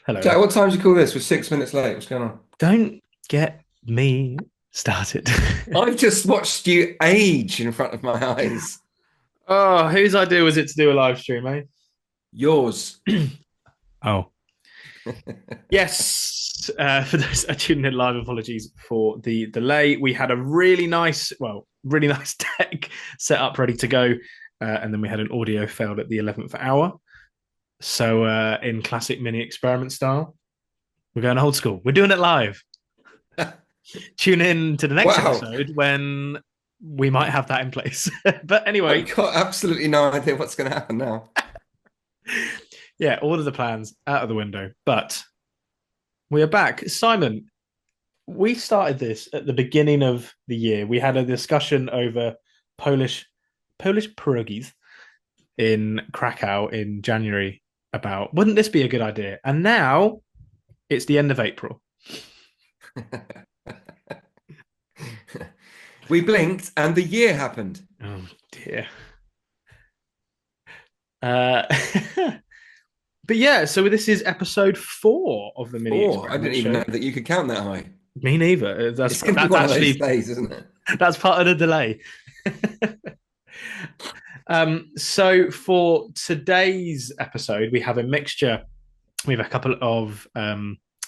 Hello. Jack, what time did you call this? We're 6 minutes late. What's going on? Don't get me started. I've just watched you age in front of my eyes. Oh, whose idea was it to do a live stream, eh? Yours. Oh, yes. For those that tuned in live, apologies for the delay. We had a really nice deck set up, ready to go, and then we had an audio failed at the 11th hour. So, in classic mini experiment style, we're going old school. We're doing it live. Tune in to the next Wow. episode when we might have that in place. But I've anyway, got absolutely no idea what's going to happen now. yeah, all of the plans out of the window. But we are back. Simon, we started this at the beginning of the year. We had a discussion over Polish Polish pierogies in Krakow in January about wouldn't this be a good idea? And now it's the end of April. We blinked and the year happened. Oh dear. Uh, but yeah, so this is episode 4 of the mini Four. I didn't experiment even show. know that you could count that high. Me neither. It's going to be That's one of those actually days, isn't it? that's part of the delay. So for today's episode, we have a mixture. We have a couple of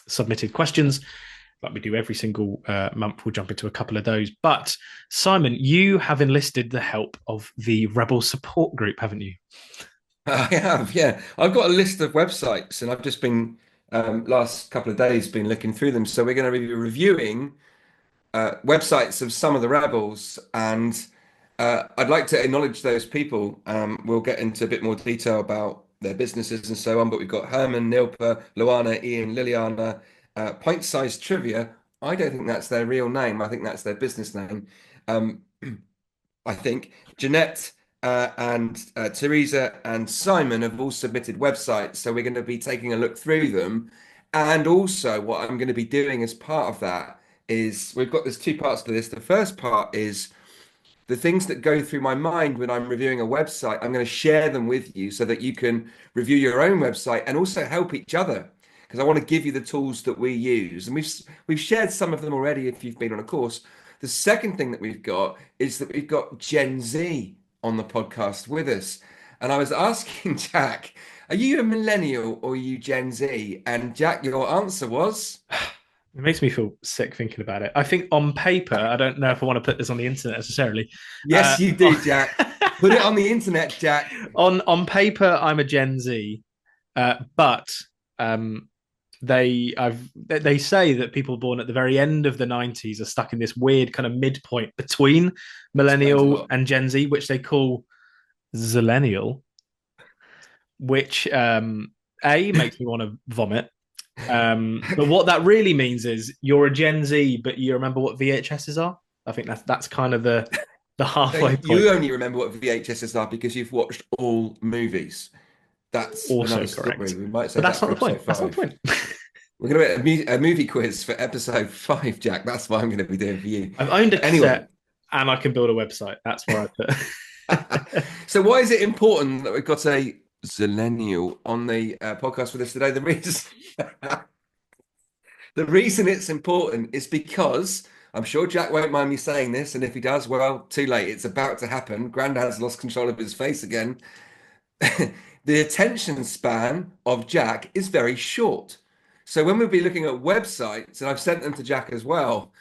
submitted questions, like we do every single month. We'll jump into a couple of those. But Simon, you have enlisted the help of the Rebel support group, haven't you? I have, yeah. I've got a list of websites and I've just been, last couple of days, been looking through them. So we're going to be reviewing websites of some of the rebels, and I'd like to acknowledge those people. We'll get into a bit more detail about their businesses and so on, but we've got Herman, Nilpa, Luana, Ian, Liliana, Pint Size Trivia. I don't think that's their real name. I think that's their business name. Um, I think Jeanette and Teresa and Simon have all submitted websites, so we're going to be taking a look through them. And also, what I'm going to be doing as part of that is there's two parts to this. The first part is the things that go through my mind when I'm reviewing a website. I'm going to share them with you so that you can review your own website and also help each other. Because I want to give you the tools that we use, and we've shared some of them already if you've been on a course. The second thing that we've got is that we've got Gen Z on the podcast with us, and I was asking Jack, "Are you a millennial or are you Gen Z?" And Jack, your answer was. It makes me feel sick thinking about it. I think on paper, I don't know if I want to put this on the internet necessarily. Uh, Yes, you do, Jack. Put it on the internet, Jack. on paper, I'm a Gen Z, but um, they say that people born at the very end of the 90s are stuck in this weird kind of midpoint between Explains a millennial lot. and Gen Z, which they call zillennial, which a makes me want to vomit. But what that really means is you're a Gen Z, but you remember what VHSs are. I think that's kind of the No, halfway point. you only remember what VHSs are because you've watched all movies. That's another Also story. correct, We might but save that's that not for the point. episode That's not the five. point. We're going to be a movie quiz for episode five, Jack. That's what I'm going to be doing for you. I've owned a Anyway, cassette and I can build a website. That's where I put. so why is it important that we've got a Zillennial on the podcast with us today? The reason it's important is because I'm sure Jack won't mind me saying this, and if he does, well, too late. It's about to happen. Grandad's lost control of his face again. The attention span of Jack is very short. So when we'll be looking at websites, and I've sent them to Jack as well,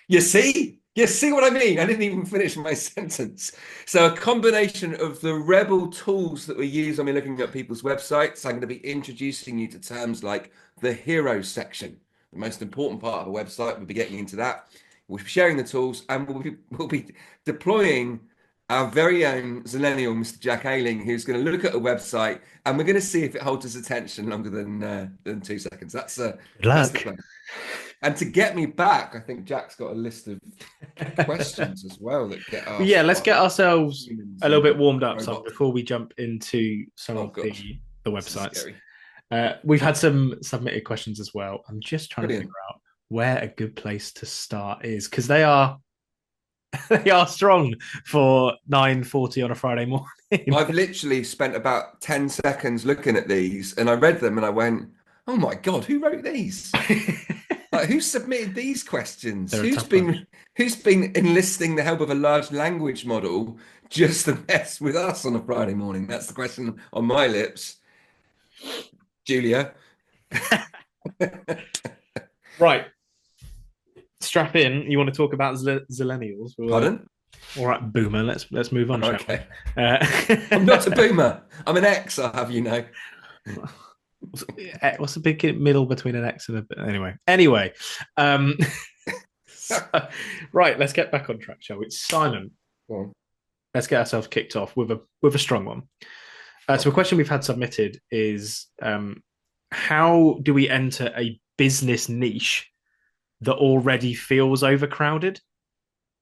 you see what I mean? I didn't even finish my sentence. So a combination of the rebel tools that we use when we're looking at people's websites. I'm going to be introducing you to terms like the hero section, the most important part of a website. We'll be getting into that. We'll be sharing the tools, and we'll be deploying our very own Zillennial, Mr. Jack Aling, who's going to look at a website, and we're going to see if it holds his attention longer than 2 seconds. Good That's the luck. plan. And to get me back, I think Jack's got a list of questions as well that get But yeah, asked let's by get ourselves humans a little and bit warmed up, Simon, robots. before we jump into some Oh of gosh, the this is websites. scary. We've had some submitted questions as well. I'm just trying to figure Brilliant. out where a good place to start is because they are They are strong for 9:40 on a Friday morning. I've literally spent about 10 seconds looking at these and I read them and I went, oh my God, who wrote these? Like, who submitted these questions? They're a tough bunch. Who's been enlisting the help of a large language model just to mess with us on a Friday morning? That's the question on my lips, Julia. Right, strap in. You want to talk about zillennials? Pardon? All right, boomer. Let's move on, shall we? Okay. I'm not a boomer. I'm an X, I'll have you know. What's the big middle between an X and a anyway? Um, so, right, let's get back on track, shall we? Simon, Well, let's get ourselves kicked off with a strong one. So a question we've had submitted is how do we enter a business niche that already feels overcrowded?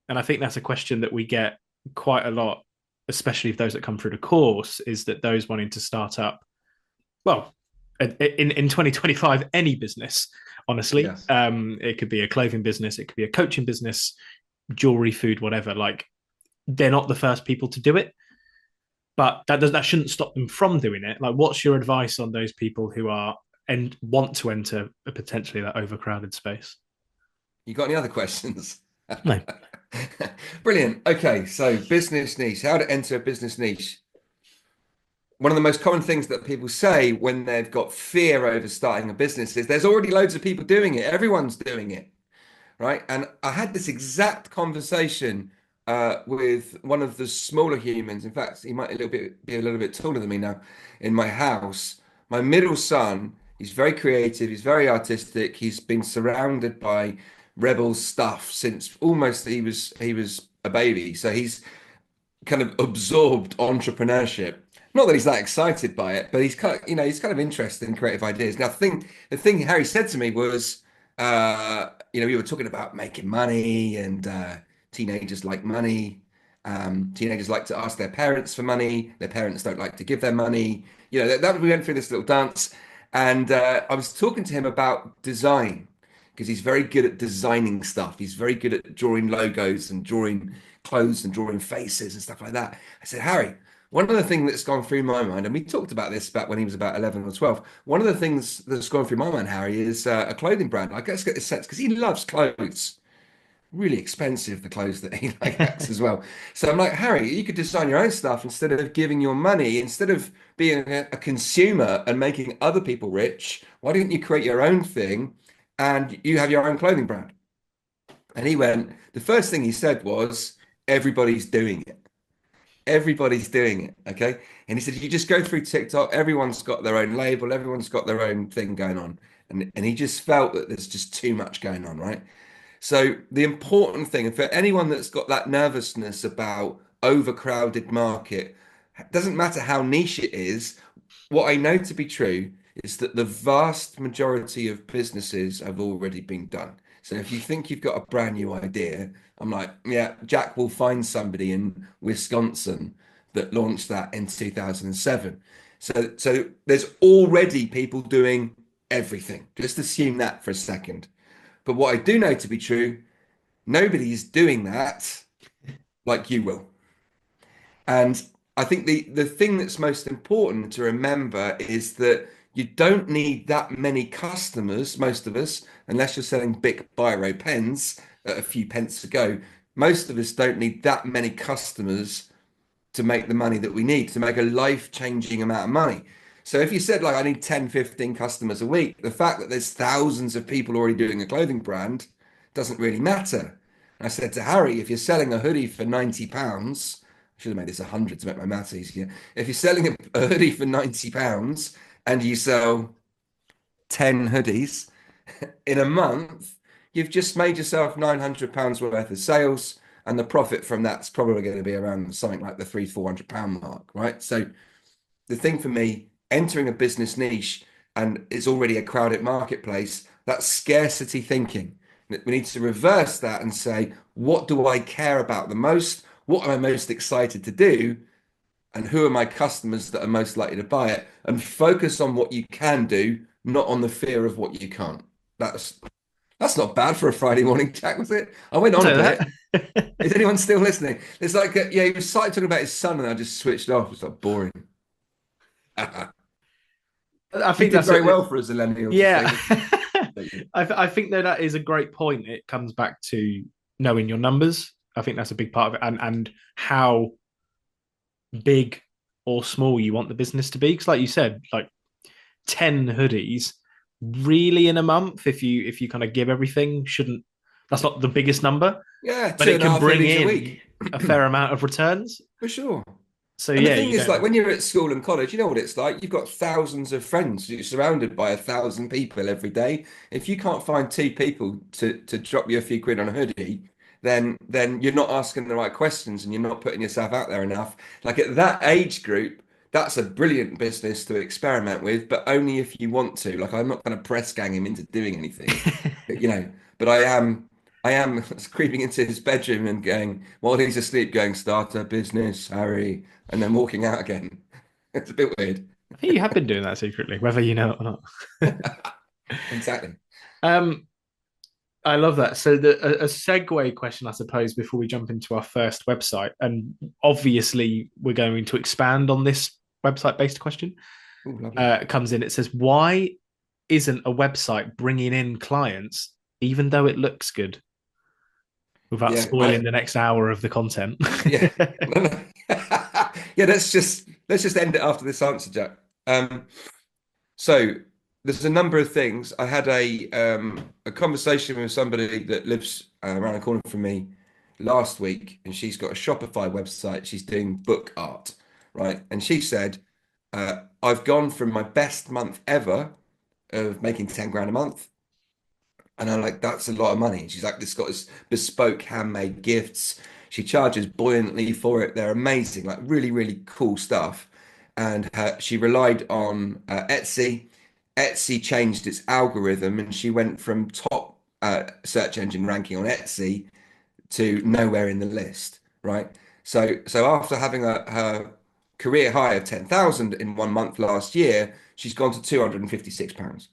And I think that's a question that we get quite a lot, especially if those that come through the course, is that those wanting to start up, well, in 2025, any business, honestly. yes. It could be a clothing business, it could be a coaching business, jewelry, food, whatever. Like, they're not the first people to do it, but that shouldn't stop them from doing it. Like, what's your advice on those people who are and want to enter a potentially that overcrowded space? You got any other questions? No. Brilliant. Okay, so business niche, how to enter a business niche. One of the most common things that people say when they've got fear over starting a business is there's already loads of people doing it. Everyone's doing it, right? And I had this exact conversation with one of the smaller humans. In fact, he might be a little bit taller than me now in my house. My middle son, he's very creative, he's very artistic, he's been surrounded by rebel stuff since almost he was a baby. So he's kind of absorbed entrepreneurship. Not that he's that excited by it, but he's kind of, he's kind of interested in creative ideas. Now, the thing Harry said to me was, we were talking about making money and teenagers like money. Teenagers like to ask their parents for money. Their parents don't like to give them money. That we went through this little dance, and I was talking to him about design because he's very good at designing stuff. He's very good at drawing logos and drawing clothes and drawing faces and stuff like that. I said, Harry, one of the things that's gone through my mind, and we talked about this back when he was about 11 or 12. One of the things that's gone through my mind, Harry, is a clothing brand. I guess get this sense because he loves clothes. Really expensive, the clothes that he likes as well. So I'm like, Harry, you could design your own stuff instead of giving your money, instead of being a consumer and making other people rich. Why don't you create your own thing and you have your own clothing brand? And he went, the first thing he said was, everybody's doing it. Everybody's doing it. Okay. And he said, you just go through TikTok, everyone's got their own label, everyone's got their own thing going on. And he just felt that there's just too much going on, right? So the important thing, and for anyone that's got that nervousness about overcrowded market, it doesn't matter how niche it is, what I know to be true is that the vast majority of businesses have already been done. So if you think you've got a brand new idea, I'm like, yeah, Jack will find somebody in Wisconsin that launched that in 2007. So there's already people doing everything. Just assume that for a second. But what I do know to be true, nobody's doing that like you will. And I think the thing that's most important to remember is that you don't need that many customers, most of us, unless you're selling big biro pens at a few pence a go. Most of us don't need that many customers to make the money that we need to make a life-changing amount of money. So if you said like I need 10, 15 customers a week, the fact that there's thousands of people already doing a clothing brand doesn't really matter. I said to Harry, if you're selling a hoodie for £90, I should have made this 100 to make my maths easier. If you're selling a hoodie for £90 and you sell 10 hoodies in a month, you've just made yourself £900 worth of sales. And the profit from that's probably going to be around something like the £300-400 mark, right? So the thing for me, entering a business niche and it's already a crowded marketplace, that's scarcity thinking. We need to reverse that and say, what do I care about the most? What am I most excited to do? And who are my customers that are most likely to buy it? And focus on what you can do, not on the fear of what you can't. That's not bad for a Friday morning, Jack, was it? I went on a So bit. Is anyone still listening? It's like, yeah, he was started talking about his son, and I just switched off. It's like boring. I You think did that's very a, well for a millennial to yeah. say that. I think that is a great point. It comes back to knowing your numbers. I think that's a big part of it, and how big or small you want the business to be. Because, like you said, like 10 hoodies, really in a month, if you kind of give everything, shouldn't that's not the biggest number, Yeah, but two it and a can half bring hoodies a in week. a fair amount of returns. For sure. So And the yeah, thing you is, like don't. when you're at school and college, you know what it's like. You've got thousands of friends. You're surrounded by 1,000 people every day. If you can't find two people to drop you a few quid on a hoodie, then you're not asking the right questions and you're not putting yourself out there enough. Like at that age group, that's a brilliant business to experiment with, but only if you want to. Like I'm not going to press gang him into doing anything, but I am creeping into his bedroom and going, while he's asleep, going, start a business, Harry, and then walking out again. It's a bit weird. I think you have been doing that secretly, whether you know it or not. Exactly. um, I love that. So a segue question, I suppose, before we jump into our first website, and obviously we're going to expand on this website-based question. Ooh, lovely. Comes in. It says, "Why isn't a website bringing in clients, even though it looks good, without Yeah, spoiling the next hour of the content?" yeah. No, no. Yeah, let's just end it after this answer, Jack. So there's a number of things. I had a conversation with somebody that lives around the corner from me last week, and she's got a Shopify website. She's doing book art, right? And she said, I've gone from my best month ever of making 10 grand a month. And I'm like, that's a lot of money. And she's like, this got this bespoke handmade gifts. She charges buoyantly for it. They're amazing, like really, really cool stuff. And she relied on Etsy. Etsy changed its algorithm, and she went from top search engine ranking on Etsy to nowhere in the list, right? So after having her career high of 10,000 in 1 month last year, she's gone to £256.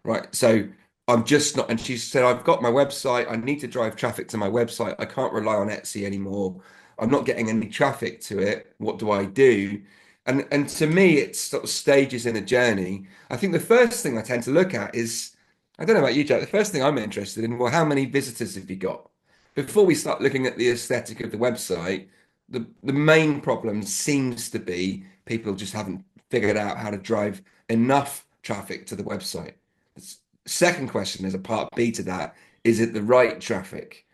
Right. So I'm just not, and she said, I've got my website. I need to drive traffic to my website. I can't rely on Etsy anymore. I'm not getting any traffic to it. What do I do? And to me, it's sort of stages in a journey. I think the first thing I tend to look at is, I don't know about you, Jack, the first thing I'm interested in, well, how many visitors have you got? Before we start looking at the aesthetic of the website, the main problem seems to be people just haven't figured out how to drive enough traffic to the website. Second question, as a part B to that, is it the right traffic?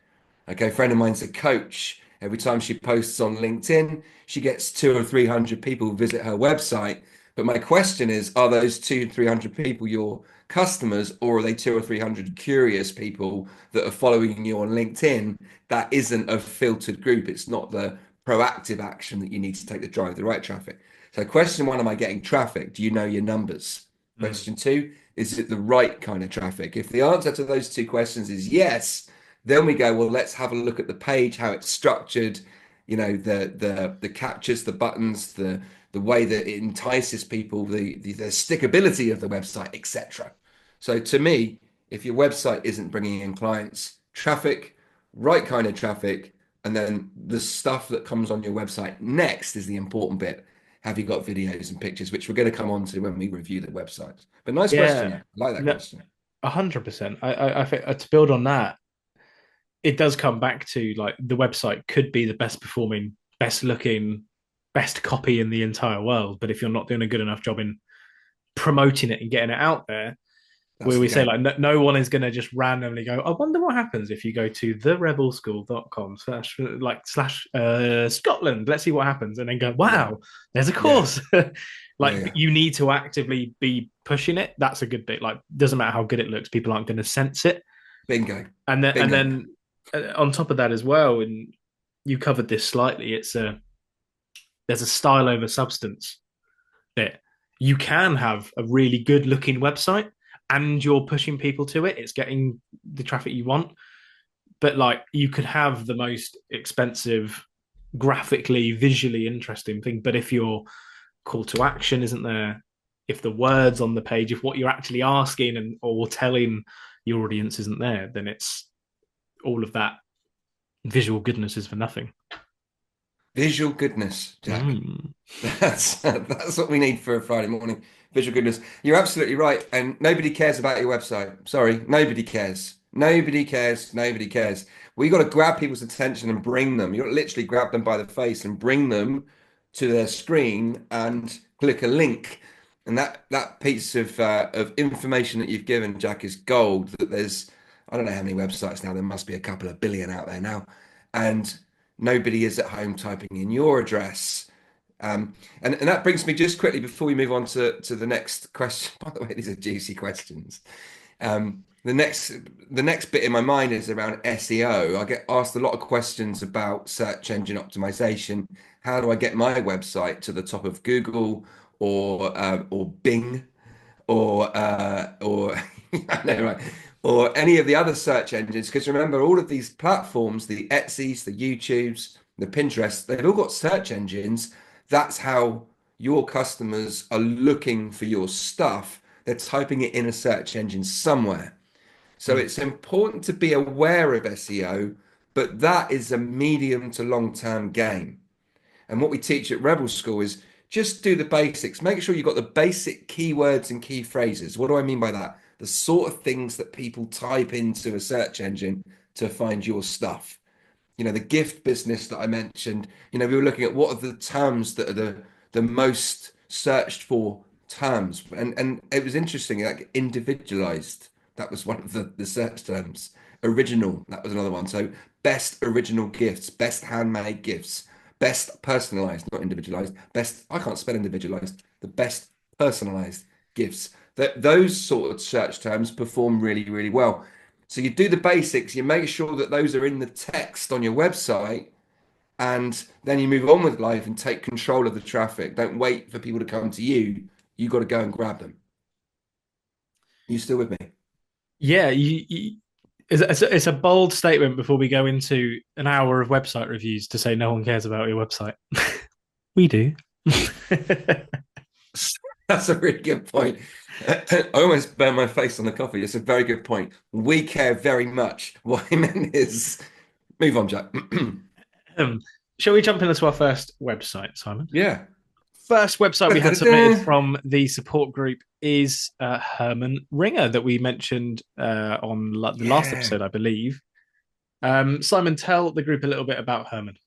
Okay, a friend of mine's a coach. Every time she posts on LinkedIn, she gets 200 or 300 people who visit her website. But my question is, are those 200 or 300 people your customers, or are they 200 or 300 curious people that are following you on LinkedIn? That isn't a filtered group. It's not the proactive action that you need to take to drive the right traffic. So question one, am I getting traffic? Do you know your numbers? Mm. Question two, is it the right kind of traffic? If the answer to those two questions is yes, then we go, well, let's have a look at the page, how it's structured, the captures, the buttons, the way that it entices people, the stickability of the website, etc. So to me, if your website isn't bringing in clients, traffic, right kind of traffic, and then the stuff that comes on your website next is the important bit. Have you got videos and pictures, which we're going to come on to when we review the websites? But nice question. Yeah, I like that no, question. 100%. I think to build on that, it does come back to like the website could be the best performing, best looking, best copy in the entire world, but if you're not doing a good enough job in promoting it and getting it out there, That's where the we say game. like no one is going to just randomly go, I wonder what happens if you go to therebelschool.com slash Scotland, let's see what happens, and then go, Yeah. wow, there's a Yeah. course. Yeah. Like Yeah. you need to actively be pushing it. That's a good bit. Like doesn't matter how good it looks, people aren't going to sense it. Bingo. And then Bingo. on top of that as well, and you covered this slightly, there's a style over substance bit. You can have a really good looking website and you're pushing people to it. It's getting the traffic you want. But like you could have the most expensive, graphically, visually interesting thing. But if your call to action isn't there, if the words on the page, if what you're actually asking and or telling your audience isn't there, then it's all of that Visual goodness is for nothing. Visual goodness, Jack. Mm. That's what we need for a Friday morning. Visual goodness. You're absolutely right. And nobody cares about your website. Sorry, nobody cares. Nobody cares. Nobody cares. We got to grab people's attention and bring them. You got to literally grab them by the face and bring them to their screen and click a link. And that piece of information that you've given, Jack, is gold. That there's, I don't know how many websites now. There must be a couple of billion out there now, and nobody is at home typing in your address. And that brings me just quickly before we move on to the next question. By the way, these are juicy questions. The next bit in my mind is around SEO. I get asked a lot of questions about search engine optimization. How do I get my website to the top of Google or Bing or I know, right, or any of the other search engines? Because remember, all of these platforms, the Etsy's, the YouTubes, the Pinterest, they've all got search engines. That's how your customers are looking for your stuff. They're typing it in a search engine somewhere. So Mm. it's important to be aware of SEO, but that is a medium to long term game. And what we teach at Rebel School is just do the basics. Make sure you've got the basic keywords and key phrases. What do I mean by that? The sort of things that people type into a search engine to find your stuff. The gift business that I mentioned, we were looking at what are the terms that are the most searched for terms. And it was interesting, like individualized, that was one of the search terms. Original, that was another one. So best original gifts, best handmade gifts, best personalized, not individualized, best, I can't spell individualized, the best personalized gifts. That those sort of search terms perform really, really well. So you do the basics, you make sure that those are in the text on your website, and then you move on with life and take control of the traffic. Don't wait for people to come to you. You got to go and grab them. You still with me? Yeah, it's a bold statement before we go into an hour of website reviews to say no one cares about your website. We do. That's a really good point. I almost burned my face on the coffee. It's a very good point. We care very much. What I meant is, move on, Jack. um, shall we jump into our first website, Simon? Yeah. First website we had submitted Da-da-da-da. from the support group is Herman Ringer that we mentioned on the last Yeah. episode, I believe. Simon, tell the group a little bit about Herman.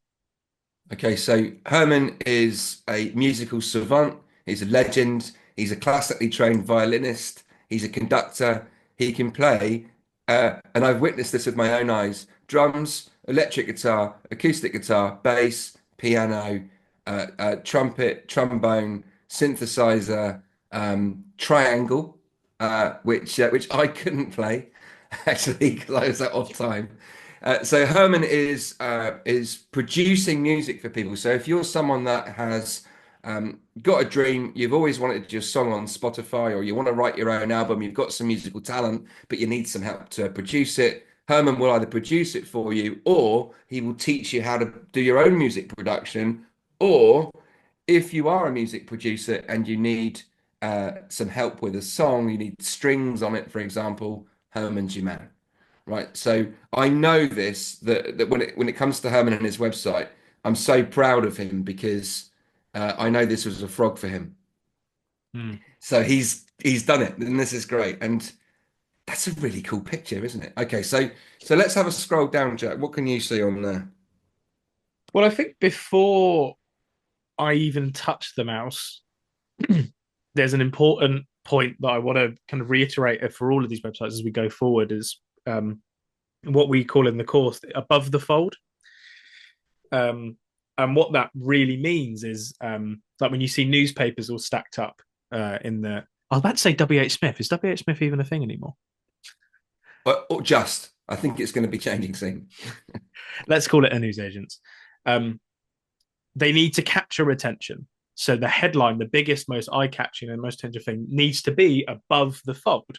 Okay, so Herman is a musical savant. He's a legend. He's a classically trained violinist. He's a conductor. He can play, and I've witnessed this with my own eyes, drums, electric guitar, acoustic guitar, bass, piano, trumpet, trombone, synthesizer, triangle, which I couldn't play actually because I was off time. So Herman is producing music for people. So if you're someone that has got a dream, you've always wanted your song on Spotify, or you want to write your own album, you've got some musical talent, but you need some help to produce it, Herman will either produce it for you, or he will teach you how to do your own music production. Or if you are a music producer and you need some help with a song, you need strings on it, for example, Herman's your man. Right. So I know this that when it comes to Herman and his website, I'm so proud of him because I know this was a frog for him. Hmm. So he's done it, and this is great. And that's a really cool picture, isn't it? Okay, so let's have a scroll down, Jack. What can you see on there? Well, I think before I even touch the mouse, there's an important point that I want to kind of reiterate for all of these websites as we go forward is what we call in the course above the fold. And what that really means is like when you see newspapers all stacked up in the. I was about to say WH Smith. Is WH Smith even a thing anymore? Or just, I think it's going to be changing soon. Let's call it a newsagents. Um, they need to capture attention. So the headline, the biggest, most eye-catching, and most attention thing needs to be above the fold.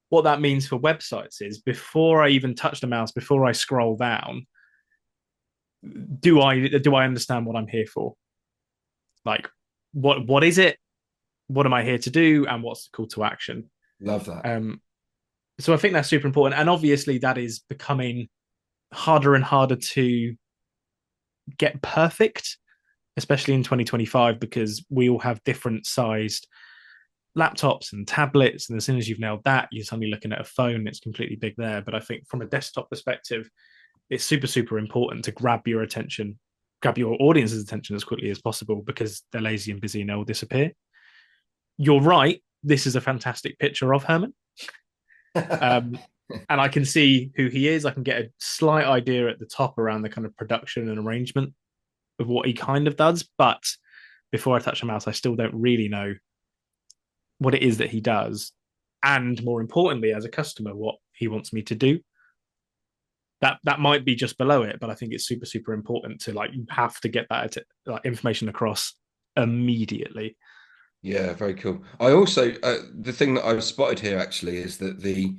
What that means for websites is before I even touch the mouse, before I scroll down, do I understand what I'm here for? Like, what is it? What am I here to do? And what's the call to action? Love that. So I think that's super important. And obviously that is becoming harder and harder to get perfect, especially in 2025, because we all have different sized laptops and tablets. And as soon as you've nailed that, you're suddenly looking at a phone, it's completely big there. But I think from a desktop perspective, it's super, super important to grab your attention, grab your audience's attention as quickly as possible because they're lazy and busy and they'll disappear. You're right. This is a fantastic picture of Herman. Um, and I can see who he is. I can get a slight idea at the top around the kind of production and arrangement of what he kind of does. But before I touch the mouse, I still don't really know what it is that he does. And more importantly, as a customer, what he wants me to do. That might be just below it, but I think it's super, super important to like, you have to get that like, information across immediately. Yeah, very cool. I also the thing that I've spotted here actually is that the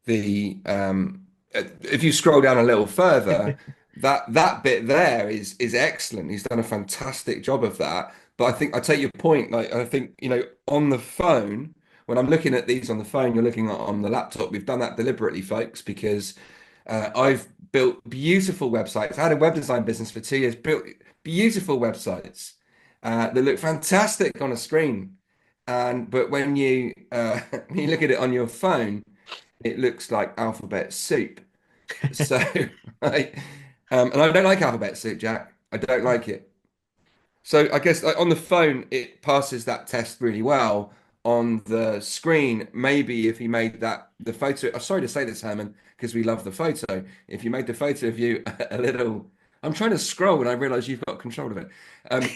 if you scroll down a little further, that bit there is excellent. He's done a fantastic job of that. But I think I take your point. Like I think, on the phone, when I'm looking at these on the phone, you're looking at on the laptop. We've done that deliberately, folks, because I've built beautiful websites. I had a web design business for 2 years, built beautiful websites that look fantastic on a screen. And but when you when you look at it on your phone, it looks like alphabet soup. So, I, and I don't like alphabet soup, Jack. I don't like it. So I guess like, on the phone, it passes that test really well. On the screen, maybe if you made that the photo, I'm sorry to say this, Herman, because we love the photo. If you made the photo of you a little, I'm trying to scroll and I realize you've got control of it. Um,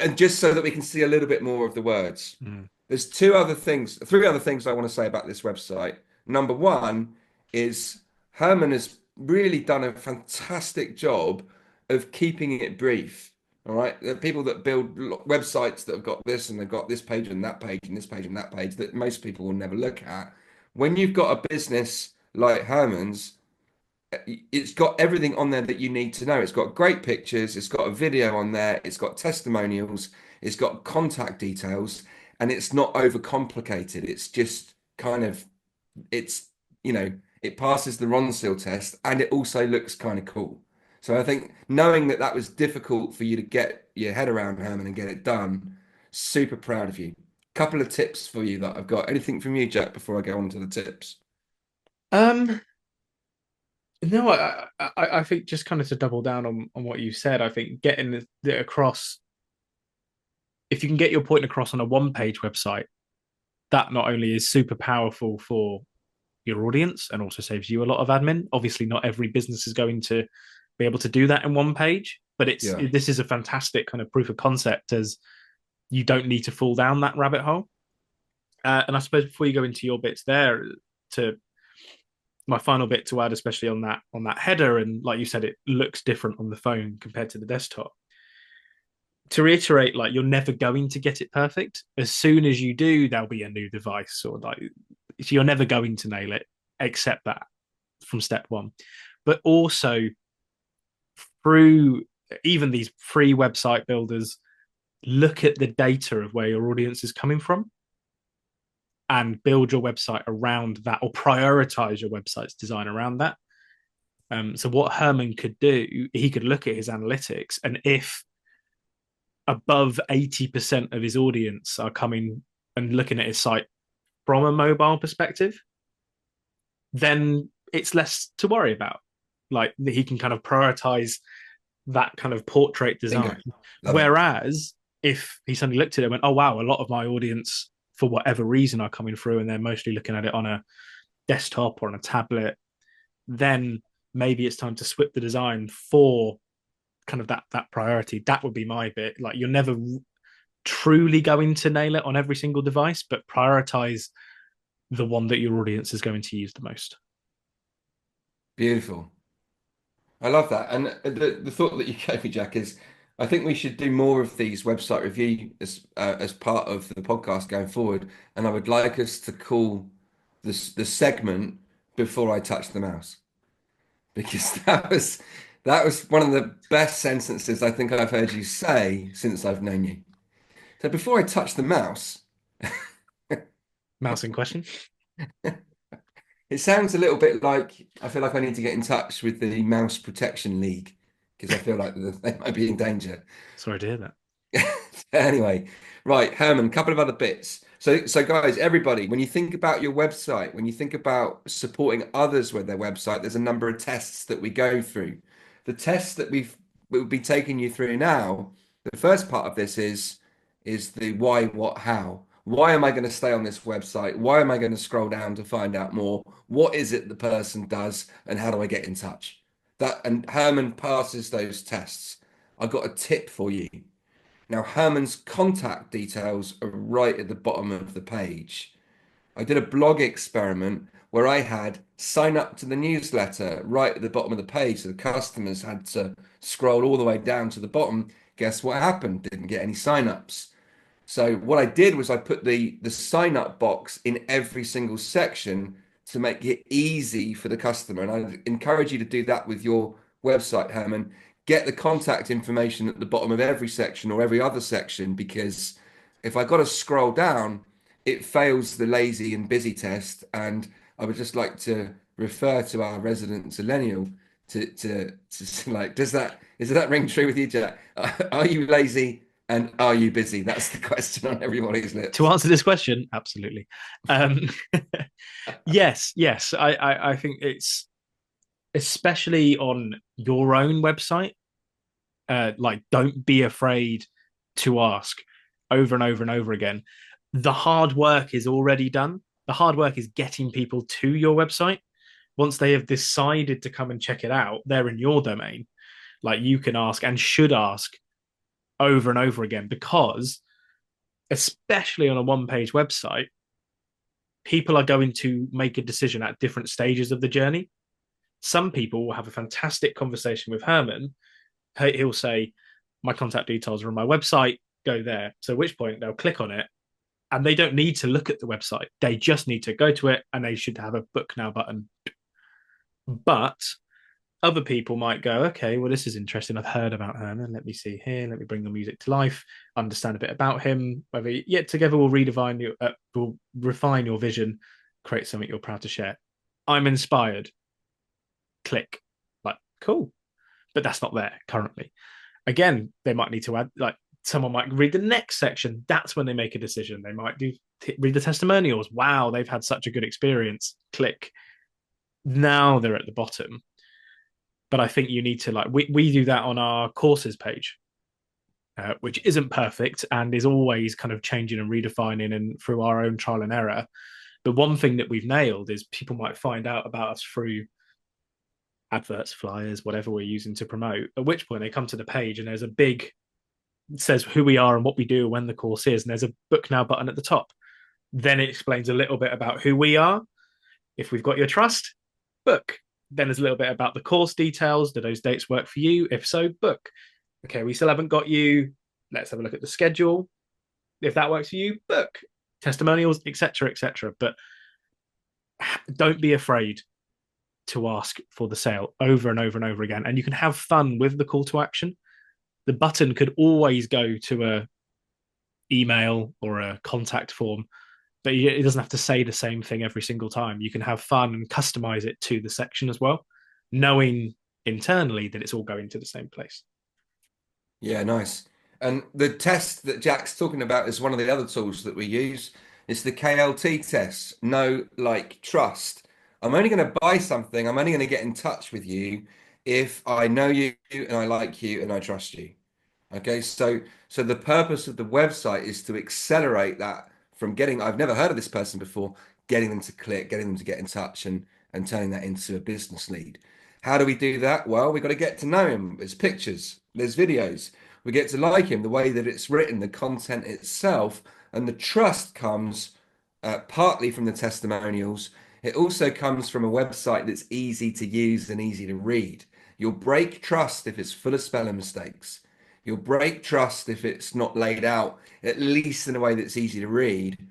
and just so that we can see a little bit more of the words. Mm. There's three other things I want to say about this website. Number one is Herman has really done a fantastic job of keeping it brief. All right. There are people that build websites that have got this and they've got this page and that page and this page and that page that most people will never look at. When you've got a business like Herman's, it's got everything on there that you need to know. It's got great pictures, it's got a video on there, it's got testimonials, it's got contact details, and it's not overcomplicated. It's just kind of, it's, it passes the Ronseal test and it also looks kind of cool. So I think knowing that that was difficult for you to get your head around, Herman, and get it done, super proud of you. Couple of tips for you that I've got. Anything from you, Jack, before I go on to the tips? Um, no, I think just kind of to double down on what you said, I think getting it across, if you can get your point across on a one page website, that not only is super powerful for your audience and also saves you a lot of admin. Obviously, not every business is going to be able to do that in one page, but Yeah. this is a fantastic kind of proof of concept as you don't need to fall down that rabbit hole. And I suppose before you go into your bits there, to my final bit to add, especially on that header, and like you said, it looks different on the phone compared to the desktop. To reiterate, like you're never going to get it perfect. As soon as you do, there'll be a new device, or like so you're never going to nail it. Accept that from step one, but also through even these free website builders, look at the data of where your audience is coming from and build your website around that or prioritize your website's design around that. So what Herman could do, he could look at his analytics, and if above 80% of his audience are coming and looking at his site from a mobile perspective, then it's less to worry about. Like he can kind of prioritize that kind of portrait Bingo. design. Love it. Whereas if he suddenly looked at it and went, oh, wow, a lot of my audience, for whatever reason, are coming through and they're mostly looking at it on a desktop or on a tablet, then maybe it's time to swip the design for kind of that priority. That would be my bit. Like you're never truly going to nail it on every single device, but prioritize the one that your audience is going to use the most. Beautiful. I love that. And the thought that you gave me, Jack, is I think we should do more of these website review as part of the podcast going forward. And I would like us to call this the segment before I touch the mouse because that was one of the best sentences I think I've heard you say since I've known you. So before I touch the mouse, Mouse in question. It sounds a little bit like I feel like I need to get in touch with the Mouse Protection League because I feel like they might be in danger. Sorry to hear that. Anyway, right, Herman, a couple of other bits. So guys, everybody, when you think about your website, when you think about supporting others with their website, there's a number of tests that we go through. The tests that we'll be taking you through now, the first part of this is the why, what, how. Why am I going to stay on this website? Why am I going to scroll down to find out more? What is it the person does, and how do I get in touch? That and Herman passes those tests. I've got a tip for you. Now, Herman's contact details are right at the bottom of the page. I did a blog experiment where I had sign up to the newsletter right at the bottom of the page. So the customers had to scroll all the way down to the bottom. Guess what happened? Didn't get any sign-ups. So what I did was I put the sign up box in every single section to make it easy for the customer. And I encourage you to do that with your website, Herman. Get the contact information at the bottom of every section or every other section, because if I got to scroll down, it fails the lazy and busy test. And I would just like to refer to our resident millennial to like, does that ring true with you, Jack? Are you lazy? And are you busy? That's the question on everybody's To lips. answer this question, absolutely. Um, yes, yes. I think it's especially on your own website. Like, don't be afraid to ask over and over and over again. The hard work is already done. The hard work is getting people to your website. Once they have decided to come and check it out, they're in your domain. Like, you can ask and should ask over and over again, because especially on a one page website, people are going to make a decision at different stages of the journey. Some people will have a fantastic conversation with Herman. He'll say, my contact details are on my website, go there. So at which point they'll click on it, and they don't need to look at the website. They just need to go to it, and they should have a book now button. But other people might go, okay, well, this is interesting. I've heard about Herman. Let me see here. Let me bring the music to life, understand a bit about him. Whether yet together we'll refine your vision, create something you're proud to share. I'm inspired. Click. Like, cool. But that's not there currently. Again, they might need to add, like, someone might read the next section. That's when they make a decision. They might read the testimonials. Wow, they've had such a good experience. Click. Now they're at the bottom. But I think you need to, like, we do that on our courses page, which isn't perfect and is always kind of changing and redefining and through our own trial and error. But one thing that we've nailed is people might find out about us through adverts, flyers, whatever we're using to promote, at which point they come to the page and there's a big, says who we are and what we do, when the course is, and there's a book now button at the top. Then it explains a little bit about who we are. If we've got your trust, book. Then there's a little bit about the course details. Do those dates work for you? If so, book. Okay, we still haven't got you. Let's have a look at the schedule. If that works for you, book. Testimonials, etc., etc. But don't be afraid to ask for the sale over and over and over again. And you can have fun with the call to action. The button could always go to a email or a contact form, but it doesn't have to say the same thing every single time. You can have fun and customize it to the section as well, knowing internally that it's all going to the same place. Yeah, nice. And the test that Jack's talking about is one of the other tools that we use. It's the KLT test, know, like, trust. I'm only going to buy something, I'm only going to get in touch with you if I know you and I like you and I trust you. Okay, so the purpose of the website is to accelerate that from getting, I've never heard of this person before, getting them to click, getting them to get in touch and turning that into a business lead. How do we do that? Well, we've got to get to know him. There's pictures, there's videos. We get to like him, the way that it's written, the content itself, and the trust comes partly from the testimonials. It also comes from a website that's easy to use and easy to read. You'll break trust if it's full of spelling mistakes. You'll break trust if it's not laid out, at least in a way that's easy to read.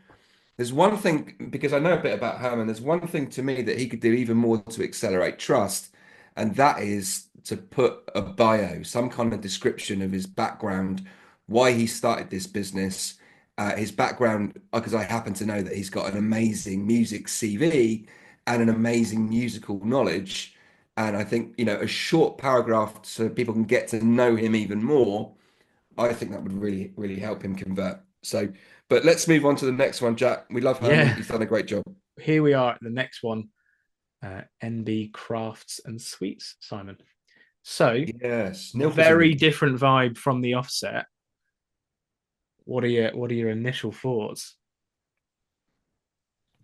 There's one thing, because I know a bit about Herman, there's one thing to me that he could do even more to accelerate trust, and that is to put a bio, some kind of description of his background, why he started this business, his background, because I happen to know that he's got an amazing music CV, and an amazing musical knowledge. And I think, a short paragraph so people can get to know him even more. I think that would really, really help him convert. So, but let's move on to the next one, Jack. We love Herman. Yeah, He's done a great job. here we are at the next one. NB Crafts and Sweets, Simon. So Yes, Nilka's in very it. different vibe from the offset. What are your initial thoughts?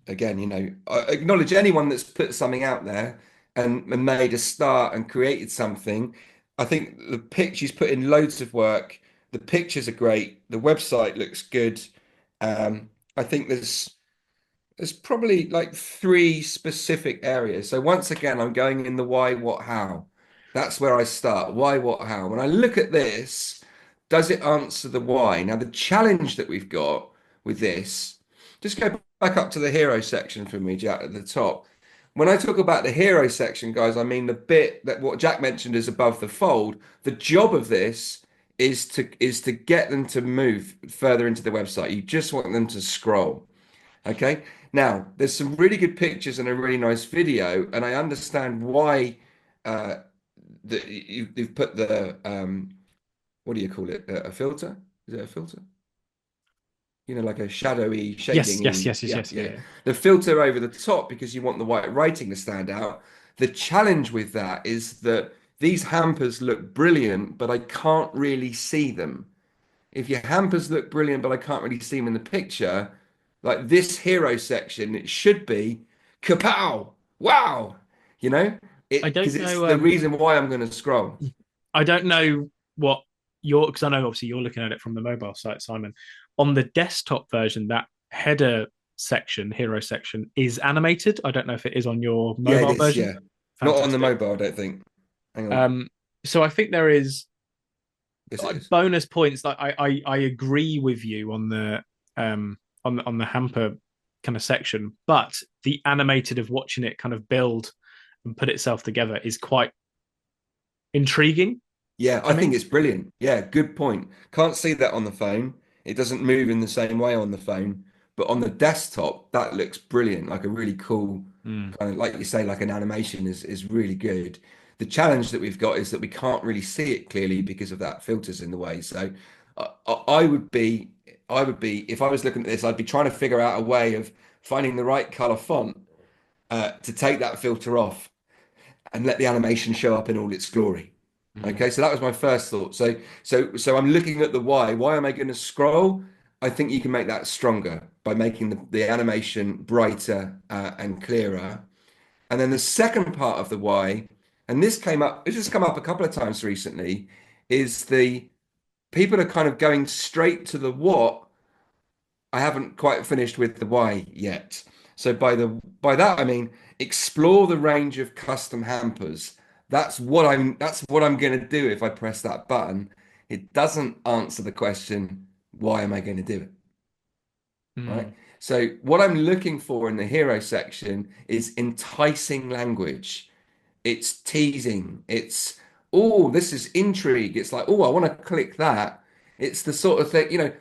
Again, I acknowledge anyone that's put something out there and made a start and created something. I think the pictures put in loads of work. The pictures are great. The website looks good. I think there's probably like three specific areas. So once again, I'm going in the why, what, how. That's where I start. Why, what, how. When I look at this, does it answer the why? Now, the challenge that we've got with this, just go back up to the hero section for me, Jack, at the top. When I talk about the hero section, guys, I mean the bit that what Jack mentioned is above the fold. The job of this is to get them to move further into the website. You just want them to scroll. Okay. Now, there's some really good pictures and a really nice video, and I understand why uh, you've put the what do you call it? A filter? Is it a filter? Like a shadowy, Yes, yes, shading. yes, yes, Yeah, yes, yeah, yeah. yeah. The filter over the top because you want the white writing to stand out. The challenge with that is that these hampers look brilliant, but I can't really see them. If your hampers look brilliant, but I can't really see them in the picture, like this hero section, it should be kapow, wow, you know, I because don't it's know. the reason why I'm going to scroll. I don't know what because I know obviously you're looking at it from the mobile site, Simon. On the desktop version, that header section, hero section, is animated. I don't know if it is on your Yeah, it mobile is. version. Yeah, not on the Fantastic. mobile, I don't think. Hang on. Um, so I think there is Yes, it like is. bonus points. Like I agree with you on the hamper kind of section, but the animated of watching it kind of build and put itself together is quite intriguing Yeah, to I think me. it's brilliant. Yeah, good point. Can't see that on the phone. It doesn't move in the same way on the phone, but on the desktop, that looks brilliant. Like a really cool Mm. kind of, like you say, like an animation is really good. The challenge that we've got is that we can't really see it clearly because of that filters in the way. So I would be, if I was looking at this, I'd be trying to figure out a way of finding the right color font to take that filter off and let the animation show up in all its glory. Mm. Okay, so that was my first thought. So I'm looking at the why. Why am I going to scroll? I think you can make that stronger by making the animation brighter and clearer. And then the second part of the why, and this has come up a couple of times recently, is the people are kind of going straight to the what. I haven't quite finished with the why yet. So by that I mean explore the range of custom hampers. That's what I'm going to do if I press that button. It doesn't answer the question, why am I going to do it? Right? Mm. So what I'm looking for in the hero section is enticing language. It's teasing. It's, oh, this is intrigue. It's like, oh, I want to click that. It's the sort of thing,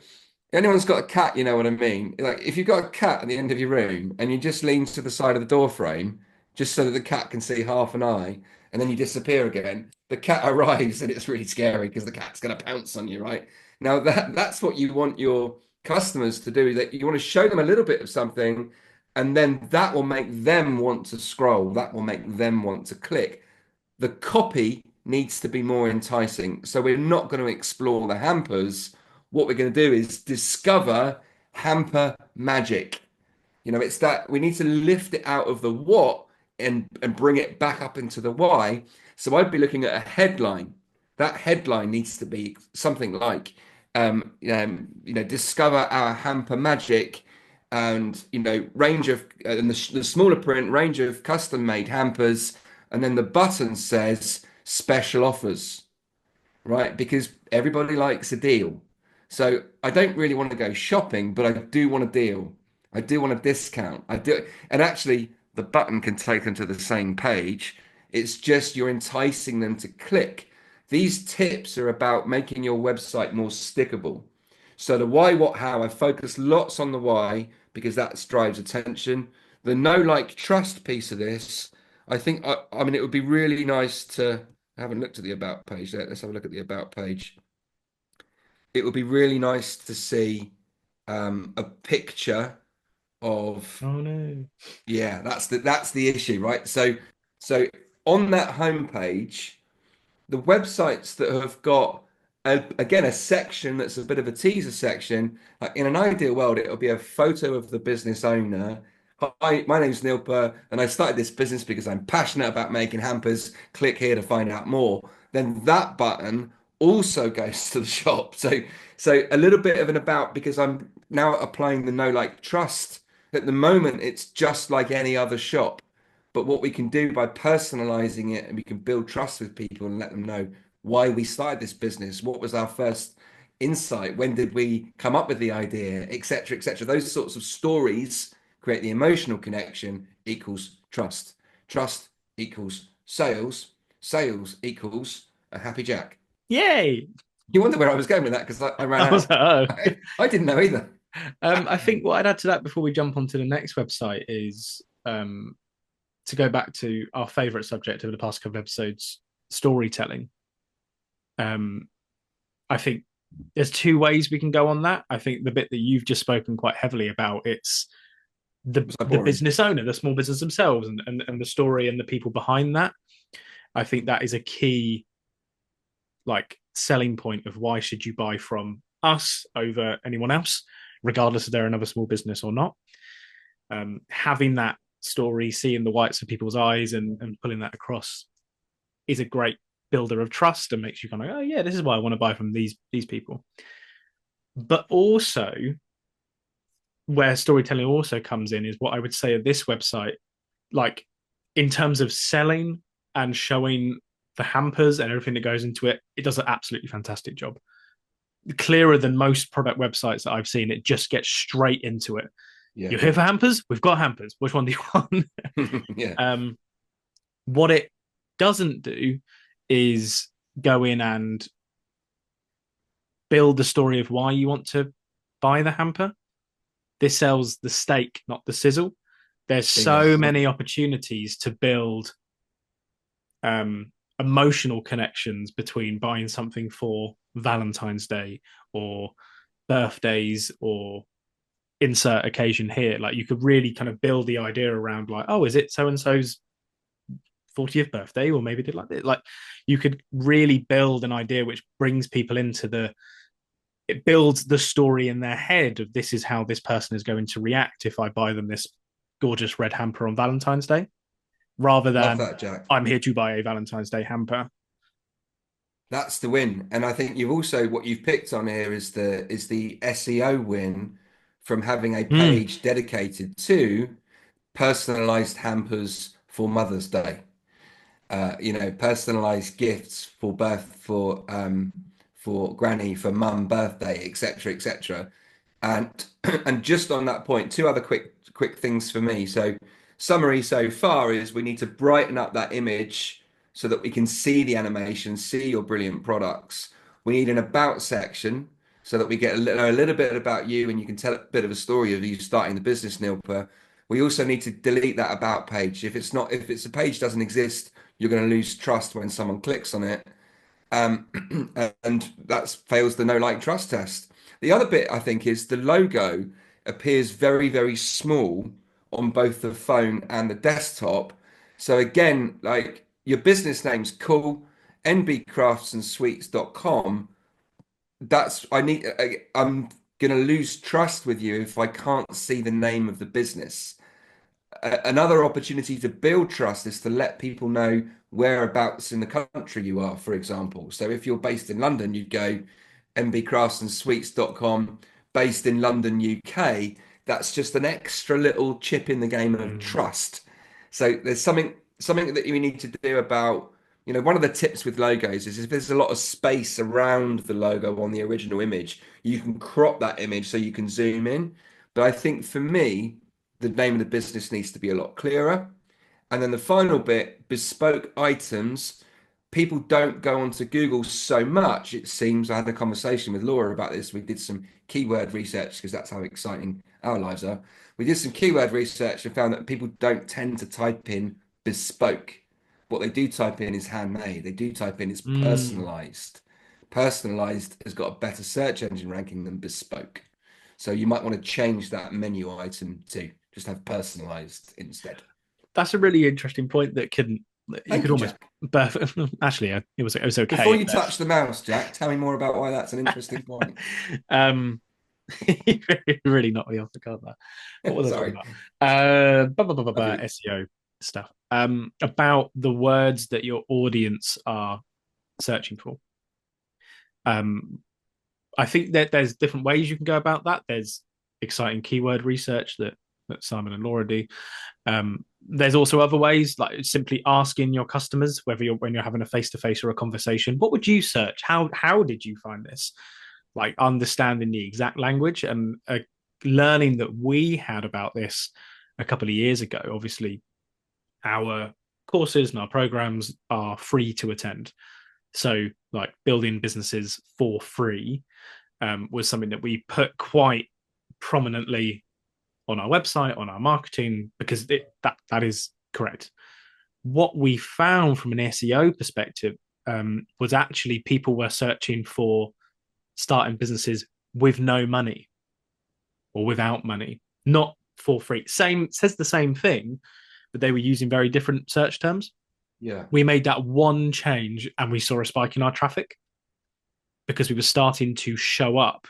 anyone's got a cat, you know what I mean? Like if you've got a cat at the end of your room and you just lean to the side of the door frame just so that the cat can see half an eye and then you disappear again, the cat arrives and it's really scary because the cat's going to pounce on you, right? Now that's what you want your customers to do, is that you want to show them a little bit of something and then that will make them want to scroll. That will make them want to click. The copy needs to be more enticing. So we're not going to explore the hampers. What we're going to do is discover hamper magic. It's that we need to lift it out of the what and bring it back up into the why. So I'd be looking at a headline. That headline needs to be something like, discover our hamper magic, and range of and the smaller print, range of custom made hampers, and then the button says special offers, right? Because everybody likes a deal. So I don't really want to go shopping, but I do want a deal. I do want a discount. I do, and actually, the button can take them to the same page. It's just you're enticing them to click. These tips are about making your website more stickable. So the why, what, how, I focus lots on the why because that drives attention. the know, like, trust piece of this, I think, I mean, it would be really nice to, I haven't looked at the about page yet. Let's have a look at the about page. It would be really nice to see a picture of, Oh no. yeah, that's the issue, right? So on that homepage, the websites that have got again a section that's a bit of a teaser section, like in an ideal world, it'll be a photo of the business owner. Hi, my name's Neil Burr, and I started this business because I'm passionate about making hampers. Click here to find out more. Then that button also goes to the shop. So a little bit of an about, because I'm now applying the know like trust. At the moment, it's just like any other shop. But what we can do by personalizing it, and we can build trust with people and let them know why we started this business, what was our first insight, when did we come up with the idea, etc., etc. Those sorts of stories create the emotional connection equals trust. Trust equals sales. Sales equals a happy Jack. Yay! You wonder where I was going with that because I ran I was out. like, oh. I didn't know either. I think what I'd add to that before we jump onto the next website is to go back to our favorite subject over the past couple of episodes, storytelling. Um, I think there's two ways we can go on that. I think the bit that you've just spoken quite heavily about, it's Was I the boring? business owner, the small business themselves, and the story and the people behind that. I think that is a key like selling point of why should you buy from us over anyone else, regardless if they're another small business or not. Having that story, seeing the whites of people's eyes and pulling that across is a great builder of trust and makes you kind of, oh yeah, this is why I want to buy from these people. But also where storytelling also comes in is what I would say of this website, like in terms of selling and showing the hampers and everything that goes into it, it does an absolutely fantastic job. Clearer than most product websites that I've seen. It just gets straight into it. Yeah. You're here for hampers? We've got hampers. Which one do you want? Yeah. What it doesn't do is go in and build the story of why you want to buy the hamper. This sells the steak, not the sizzle. There's Bingo. so many opportunities to build emotional connections between buying something for Valentine's Day or birthdays or insert occasion here. Like you could really kind of build the idea around like, oh, is it so and so's 40th birthday, or maybe they like it. Like you could really build an idea which brings people into it builds the story in their head of this is how this person is going to react if I buy them this gorgeous red hamper on Valentine's Day, rather Love than that, Jack. I'm here to buy a Valentine's Day hamper. That's the win. And I think you've also, what you've picked on here is the SEO win from having a Mm. page dedicated to personalized hampers for Mother's Day. Personalized gifts for birth for granny, for mum birthday, etc., etc. And and just on that point, two other quick things for me. So summary so far is we need to brighten up that image so that we can see the animation, see your brilliant products. We need an about section so that we get a little bit about you and you can tell a bit of a story of you starting the business, Nilpa. We also need to delete that about page. If a page doesn't exist, you're going to lose trust when someone clicks on it. Um, and that fails the no like trust test. The other bit I think is the logo appears very, very small on both the phone and the desktop. So again, like your business name's cool, nbcraftsandsweets.com. I'm gonna lose trust with you if I can't see the name of the business. Another opportunity to build trust is to let people know whereabouts in the country you are, for example. So if you're based in London, you'd go mbcraftsandsweets.com, based in London, UK. That's just an extra little chip in the game of Mm. trust. So there's something that you need to do about, one of the tips with logos is if there's a lot of space around the logo on the original image, you can crop that image so you can zoom in. But I think for me, the name of the business needs to be a lot clearer. And then the final bit, bespoke items. People don't go onto Google so much, it seems. I had a conversation with Laura about this. We did some keyword research because that's how exciting our lives are. We did some keyword research and found that people don't tend to type in bespoke. What they do type in is handmade. They do type in it's Mm, personalized. Personalized has got a better search engine ranking than bespoke. So you might want to change that menu item to just have personalized instead. that's a really interesting point that can you Thank could you, almost Jack. actually it was Before okay, you but touch the mouse, Jack, tell me more about why that's an interesting point. um really knocked me off the card there. What was I talking Sorry. about? Love you. SEO stuff. About the words that your audience are searching for. Um, I think that there's different ways you can go about that. There's exciting keyword research that Simon and Laura do. There's also other ways, like simply asking your customers, whether you're when you're having a face to face or a conversation, what would you search? How did you find this? Like understanding the exact language and learning that we had about this a couple of years ago. Obviously, our courses and our programs are free to attend. So, like building businesses for free was something that we put quite prominently on our website, on our marketing, because that is correct. What we found from an SEO perspective was actually people were searching for starting businesses with no money or without money, not for free. Same says the same thing, but they were using very different search terms. Yeah. We made that one change and we saw a spike in our traffic because we were starting to show up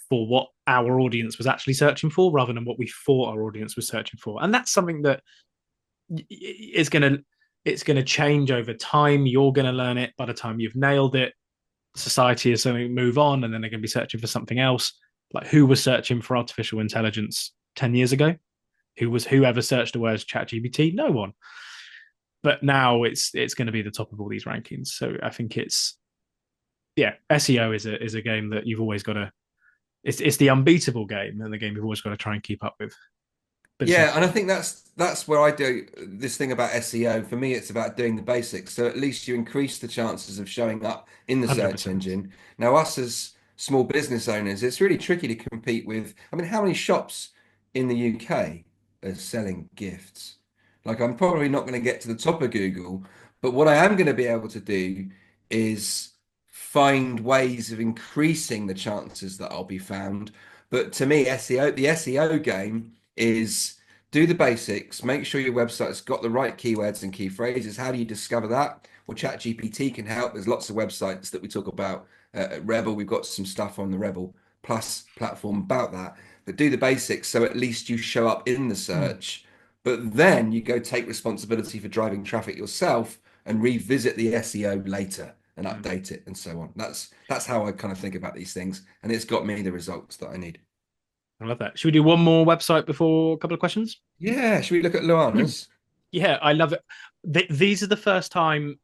for what our audience was actually searching for rather than what we thought our audience was searching for. And that's something that is going to it's going to change over time. You're going to learn it by the time you've nailed it. Society is going to move on and then they're going to be searching for something else. Like who was searching for artificial intelligence 10 years ago? Whoever searched the words chat GPT? No one. But now it's going to be the top of all these rankings. So I think SEO is a game that you've always got to it's the unbeatable game and the game you've always got to try and keep up with. But it's Yeah, and I important. think that's where I do this thing about SEO. For me, it's about doing the basics. So at least you increase the chances of showing up in the search 100%. engine. Now, us as small business owners, it's really tricky to compete with. I mean, how many shops in the UK are selling gifts? Like, I'm probably not going to get to the top of Google, but what I am going to be able to do is find ways of increasing the chances that I'll be found. But to me, SEO, the SEO game is do the basics, make sure your website's got the right keywords and key phrases. How do you discover that? Well, ChatGPT can help. There's lots of websites that we talk about at Rebel. We've got some stuff on the Rebel Plus platform about that. But do the basics so at least you show up in the Mm, search. But then you go take responsibility for driving traffic yourself and revisit the SEO later and mm. update it and so on. That's how I kind of think about these things, and it's got me the results that I need. I love that. Should we do one more website before a couple of questions? Yeah, should we look at Luana's? Yeah, I love it. These are the first time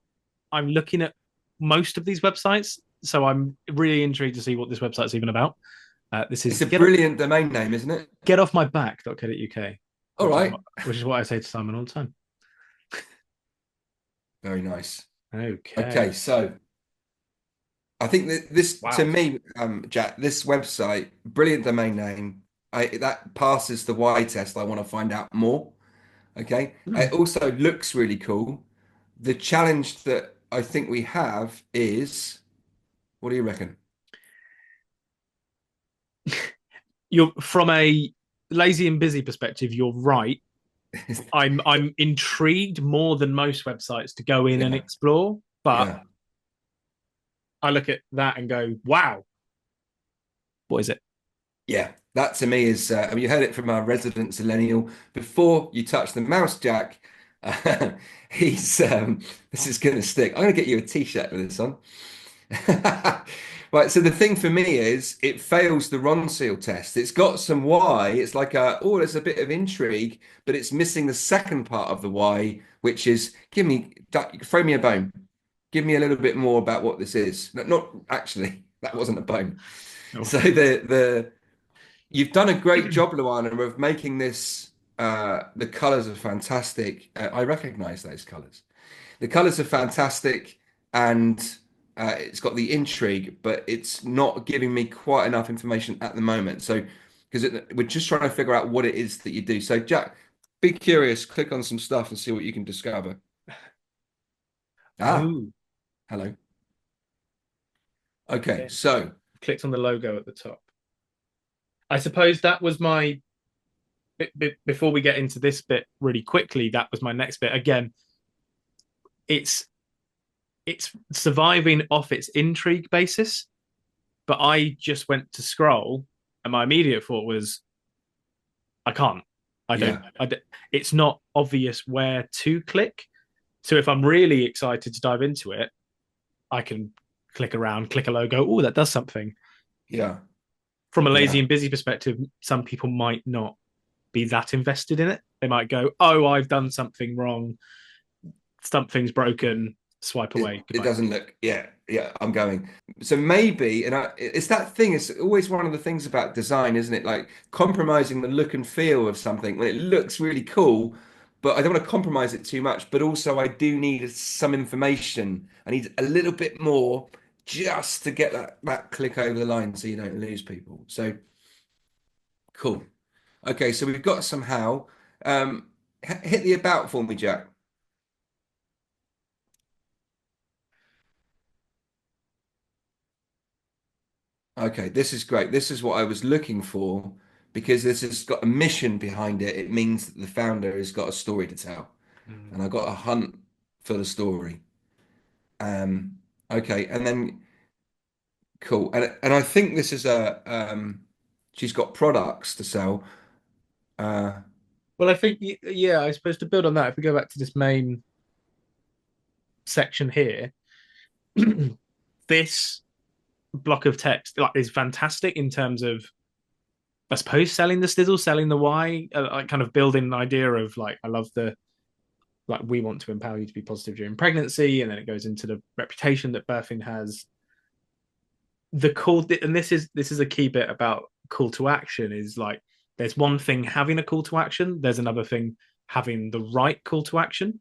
I'm looking at most of these websites, so I'm really intrigued to see what this website's even about. This is It's a brilliant domain name, isn't it? getoffmyback.co.uk, All right. which is what I say to Simon all the time. Very nice. Okay. Okay, so I think that this, to Wow. me, Jack, this website, brilliant domain name. That passes the Y test. I want to find out more. Okay. It Hmm. also looks really cool. The challenge that I think we have is, what do you reckon? You're from a lazy and busy perspective, you're right. I'm intrigued more than most websites to go in and Yeah, explore, but yeah. I look at that and go, wow, what is it? Yeah, that to me is, I mean, you heard it from our resident Zillennial. Before you touch the mouse, Jack, he's, this is going to stick. I'm going to get you a t-shirt with this on. Right, so the thing for me is it fails the Ronseal test. It's got some why. It's like there's a bit of intrigue, but it's missing the second part of the why, which is throw me a bone. Give me a little bit more about what this is. Not actually, that wasn't a bone. Oh. So the you've done a great job, Luana, of making this. The colors are fantastic. I recognize those colors. The colors are fantastic, and it's got the intrigue, but it's not giving me quite enough information at the moment. So because we're just trying to figure out what it is that you do. So, Jack, be curious, click on some stuff and see what you can discover. Ah, Oh, hello. Okay, yeah. so Clicked on the logo at the top. I suppose that was my before we get into this bit really quickly, that was my next bit. Again, it's it's surviving off its intrigue basis, but I just went to scroll, and my immediate thought was, I can't. I don't. yeah, It's not obvious where to click. So if I'm really excited to dive into it, I can click around, click a logo. Oh, that does something. yeah, From a lazy yeah. and busy perspective, some people might not be that invested in it. They might go, "Oh, I've done something wrong. Something's broken. Swipe away. It Goodbye." doesn't look, yeah, yeah, I'm going. So maybe, and it's that thing, it's always one of the things about design, isn't it? Like compromising the look and feel of something when it looks really cool, but I don't want to compromise it too much. But also, I do need some information. I need a little bit more just to get that click over the line so you don't lose people. So cool. Okay, so we've got somehow. Um, hit the about for me, Jack. Okay, this is great. This is what I was looking for because this has got a mission behind it. It means that the founder has got a story to tell, and I got a hunt for the story. Um, okay, and then cool, and I think this is she's got products to sell. Uh, Well, I think yeah, I suppose to build on that, if we go back to this main section here, this block of text like is fantastic in terms of I suppose selling the stizzle, selling the why, like kind of building an idea of like I love the like we want to empower you to be positive during pregnancy, and then it goes into the reputation that birthing has. The call, and this is a key bit about call to action is like there's one thing having a call to action, there's another thing having the right call to action.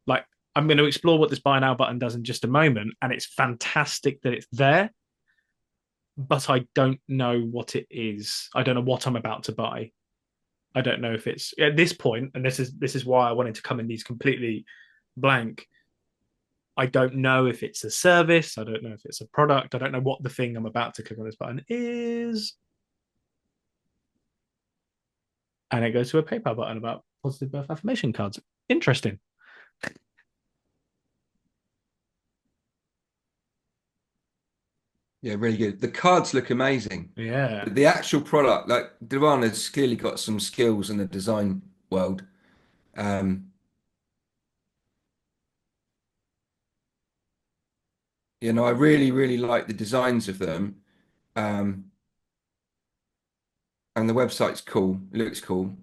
Like I'm going to explore what this buy now button does in just a moment, and it's fantastic that it's there, but I don't know what it is. I don't know what I'm about to buy. I don't know if it's at this point, and this is why I wanted to come in these completely blank. I don't know if it's a service. I don't know if it's a product. I don't know what the thing I'm about to click on this button is. And it goes to a PayPal button about positive birth affirmation cards. Interesting. yeah, really good. The cards look amazing. Yeah. The actual product, like Duran has clearly got some skills in the design world. Um, I really, really like the designs of them. Um, and the website's cool. It looks cool.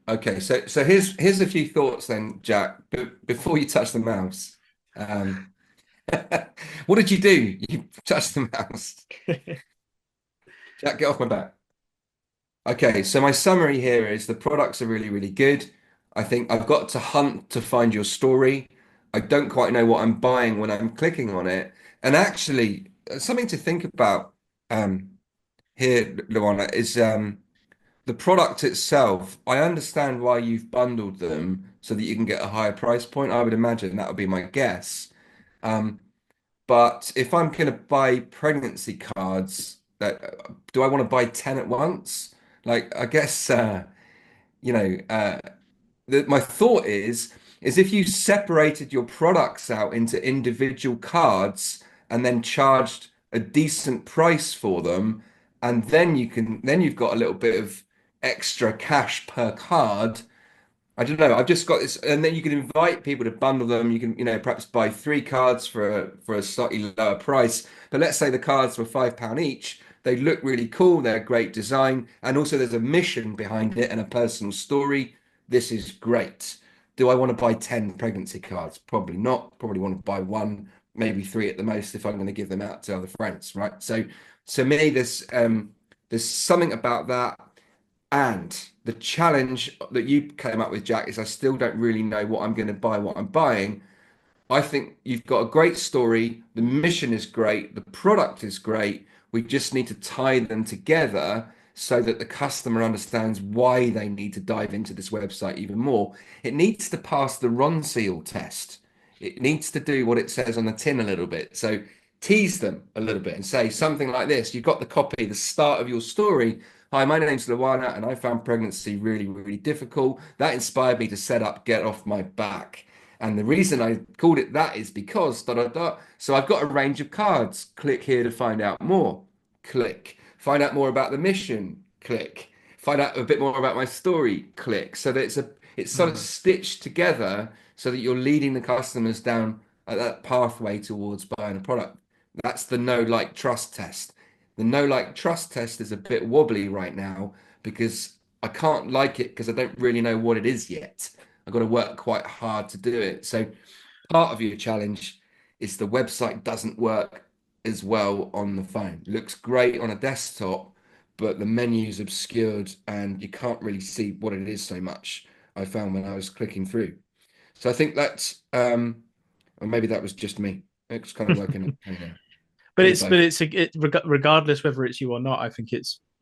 Okay, so here's a few thoughts then, Jack, before you touch the mouse. Um, what did you do? You touched the mouse. Jack, get off my back. Okay, so my summary here is the products are really, really good. I think I've got to hunt to find your story. I don't quite know what I'm buying when I'm clicking on it. And actually, something to think about here, Luana, is the product itself. I understand why you've bundled them so that you can get a higher price point. I would imagine that would be my guess. Um, but if I'm going to buy pregnancy cards, do I want to buy 10 at once? Like, I guess, you know, my thought is if you separated your products out into individual cards and then charged a decent price for them, and then you've got a little bit of extra cash per card. I don't know. I've just got this, and then you can invite people to bundle them. You can, perhaps buy three cards for a slightly lower price. But let's say the cards were £5 each. They look really cool. They're great design, and also there's a mission behind it and a personal story. This is great. Do I want to buy 10 pregnancy cards? Probably not. Probably want to buy one, maybe three at the most if I'm going to give them out to other friends, right? So me, there's something about that. And the challenge that you came up with, Jack, is I still don't really know what I'm going to buy, what I'm buying. I think you've got a great story. The mission is great. The product is great. We just need to tie them together so that the customer understands why they need to dive into this website even more. It needs to pass the Ron-Seal test. It needs to do what it says on the tin a little bit. So tease them a little bit and say something like this. You've got the copy, the start of your story. Hi, my name's Luana, and I found pregnancy really, really difficult. That inspired me to set up Get Off My Back. And the reason I called it that is because dot dot dot. So I've got a range of cards. Click here to find out more. Click. Find out more about the mission. Click. Find out a bit more about my story. Click. So that it's sort of Mm. stitched together so that you're leading the customers down that pathway towards buying a product. That's the know, like, trust test. The know, like, trust test is a bit wobbly right now because I can't like it because I don't really know what it is yet. I've got to work quite hard to do it. So part of your challenge is the website doesn't work as well on the phone. It looks great on a desktop, but the menu's obscured and you can't really see what it is so much. I found when I was clicking through. So I think that's or maybe that was just me. It's kind of working, you know, But bit of it's but both. it's regardless whether it's you or not. I think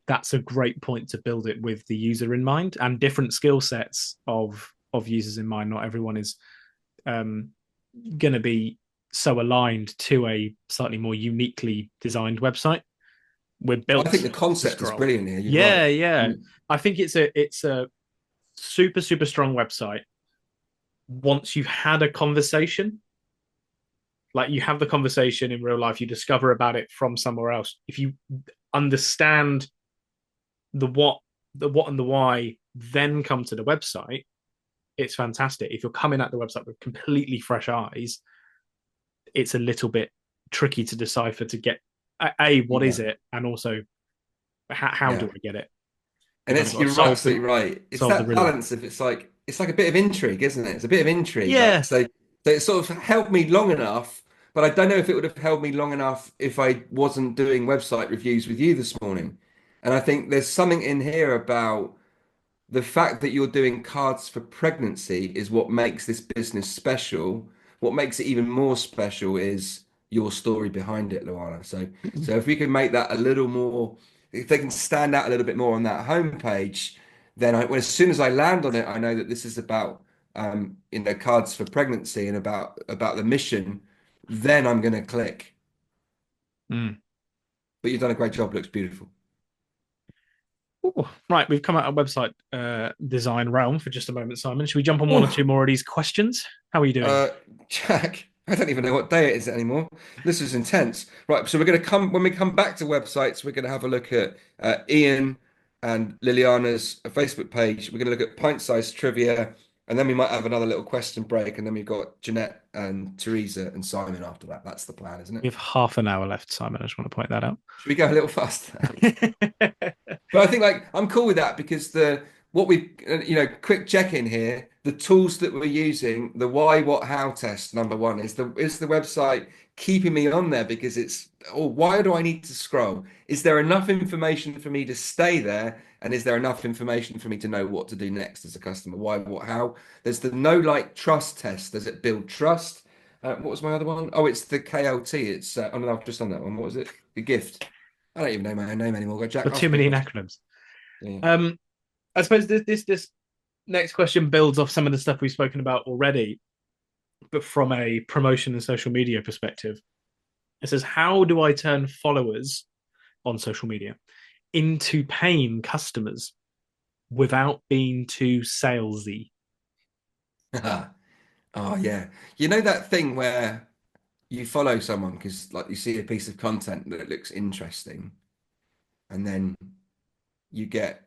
that's a great point to build it with the user in mind and different skill sets of users in mind. Not everyone is um, going to be so aligned to a slightly more uniquely designed website. We're I think built the to concept is scroll. brilliant here. You're right. Yeah, yeah. Mm. I think it's a super super strong website. Once you've had a conversation, like you have the conversation in real life, you discover about it from somewhere else. If you understand the what, the what and the why, then come to the website, it's fantastic. If you're coming at the website with completely fresh eyes, it's a little bit tricky to decipher to get what is Yeah, it, and also how do yeah. I get it? You And kind of it's got to you're absolutely right. It's solve the that riddle. balance of it's like a bit of intrigue, isn't it? It's a bit of intrigue. Like Yeah. so it sort of held me long enough, but I don't know if it would have held me long enough if I wasn't doing website reviews with you this morning. And I think there's something in here about the fact that you're doing cards for pregnancy is what makes this business special. What makes it even more special is your story behind it, Luana. So if we can make that a little more, if they can stand out a little bit more on that homepage, then well, as soon as I land on it, I know that this is about cards for pregnancy and about the mission. Then I'm going to click. Mm. But you've done a great job. Looks beautiful. Ooh, right, we've come out of website design realm for just a moment, Simon. Should we jump on one or two Oh, more of these questions? How are you doing? Jack, I don't even know what day it is anymore. This is intense. Right, so we're going to come when we come back to websites. We're going to have a look at Ian and Liliana's Facebook page. We're going to look at pint-sized trivia, and then we might have another little question break, and then we've got Jeanette and Teresa and Simon after that. That's the plan, isn't it? We have half an hour left, Simon. I just want to point that out. Should we go a little faster? But I think like I'm cool with that because the what we quick check in here, the tools that we're using, the why, what, how test number one is the website keeping me on there because it's why do I need to scroll? Is there enough information for me to stay there? And is there enough information for me to know what to do next as a customer? Why, what, how? There's the know, like, trust test. Does it build trust? What was my other one? Oh, it's the KLT. It's oh no, I've just done that one. What was it? The gift. I don't even know my own name anymore. Go, Jack, Got ask too me a many question. acronyms. Yeah. I suppose this next question builds off some of the stuff we've spoken about already, but from a promotion and social media perspective. It says, how do I turn followers on social media into paying customers without being too salesy? Oh yeah. You know that thing where you follow someone because like you see a piece of content that looks interesting and then you get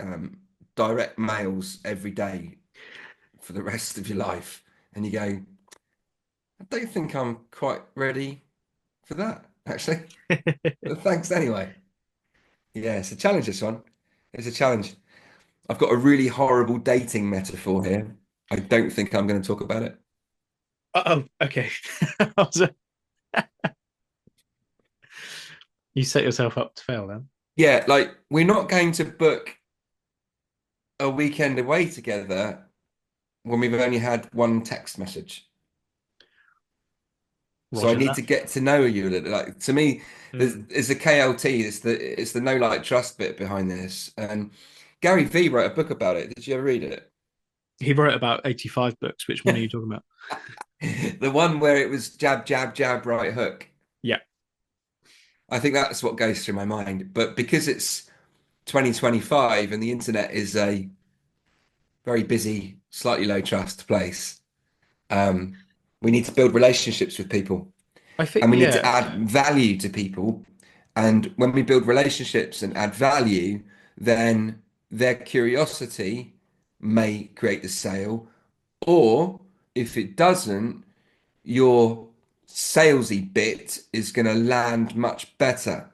um, direct mails every day for the rest of your life and you go, I don't think I'm quite ready for that actually. But thanks anyway. Yeah, it's a challenge this one. It's a challenge. I've got a really horrible dating metaphor here. I don't think I'm going to talk about it. Oh, okay. You set yourself up to fail then. Yeah, like we're not going to book a weekend away together when we've only had one text message. So I Roger need that. to get to know you a little. Like to me, Mm. there's a KLT. It's the no like trust bit behind this. And Gary V wrote a book about it. Did you ever read it? He wrote about 85 books. Which one are you talking about? The one where it was jab, jab, jab, right hook. Yeah. I think that's what goes through my mind. But because it's 2025 and the internet is a very busy, slightly low trust place, um, we need to build relationships with people I think, and we need to yeah. add value to people. And when we build relationships and add value, then their curiosity may create the sale. Or if it doesn't, your salesy bit is going to land much better.